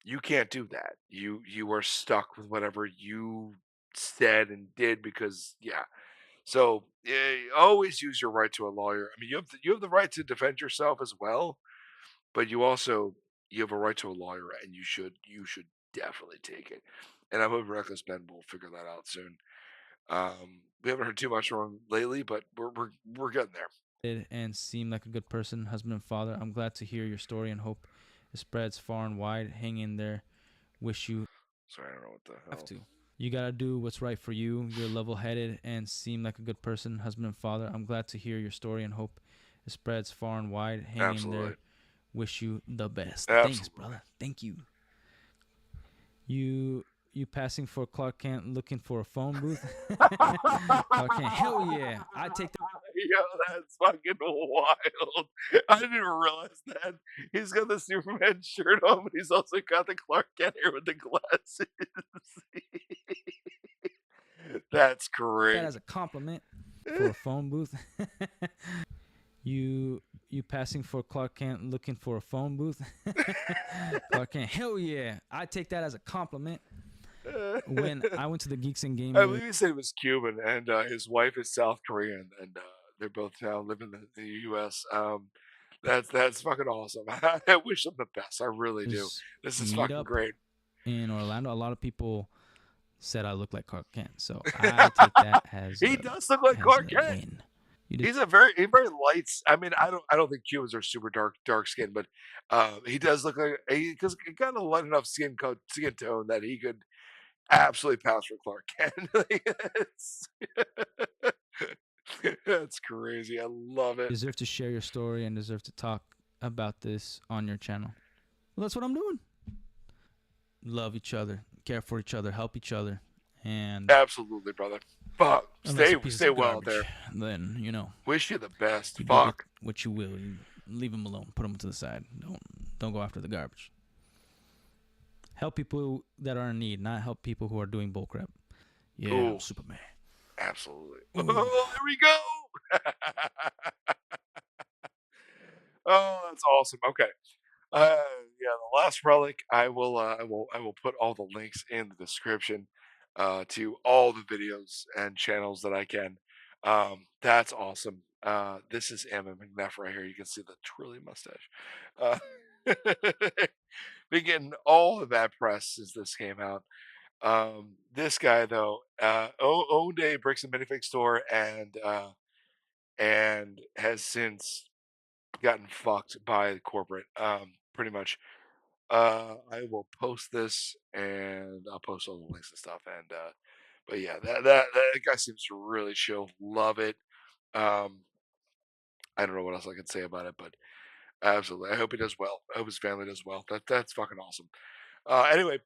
you can't do that. You are stuck with whatever you said and did because so always use your right to a lawyer. I mean, you have the right to defend yourself as well, but you have a right to a lawyer, and you should definitely take it. And I hope Reckless Ben will figure that out soon. We haven't heard too much from him lately, but we're getting there. And seem like a good person, husband and father. I'm glad to hear your story and hope it spreads far and wide. Hang in there. Wish you. Sorry, I don't know what the hell. Have to. You gotta do what's right for you. You're level-headed and seem like a good person, husband and father. I'm glad to hear your story and hope it spreads far and wide. Hang in there. Wish you the best. Absolutely. Thanks, brother. Thank you. You passing for Clark Kent looking for a phone booth? Clark Kent, hell yeah. I take that. Yo, that's fucking wild. I didn't even realize that. He's got the Superman shirt on, but he's also got the Clark Kent here with the glasses. That's great. That as a compliment for a phone booth. You passing for Clark Kent looking for a phone booth? Clark Kent, hell yeah. I take that as a compliment. When I went to the Geeks and Gaming, I believe he said he was Cuban, and his wife is South Korean, and they're both now living in the U.S. That's fucking awesome. I wish them the best. I really do. This is fucking great. In Orlando, a lot of people said I look like Clark Kent, so I take that as he does look like Clark Kent. He's very light. I mean, I don't think Cubans are super dark skin, but he does look like because he got a light enough skin tone that he could absolutely pass for Clark Kent. That's crazy. I love it. Deserve to share your story and deserve to talk about this on your channel. Well, that's what I'm doing. Love each other, care for each other, help each other, and absolutely, brother. Fuck, stay well there. Then wish you the best. Fuck what you will. You leave them alone. Put them to the side. Don't go after the garbage. Help people that are in need, not help people who are doing bullcrap. Yeah, ooh, Superman. Absolutely. Ooh. Oh, there we go. Oh, that's awesome. Okay. Yeah, the Last Relic. I will put all the links in the description to all the videos and channels that I can. That's awesome. This is Emma McNeff right here. You can see the twirly mustache. been getting all of that press since this came out. This guy though, owned a bricks and minifig store and has since gotten fucked by corporate. Pretty much. I will post this and I'll post all the links and stuff. And but yeah, that guy seems to really chill. Love it. Um, I don't know what else I can say about it, but absolutely, I hope he does well. I hope his family does well. That's fucking awesome. Anyway,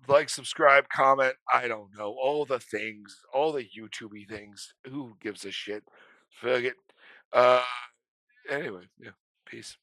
like, subscribe, comment. I don't know all the things, all the YouTubey things. Who gives a shit? Fuck it. Uh, anyway, yeah. Peace.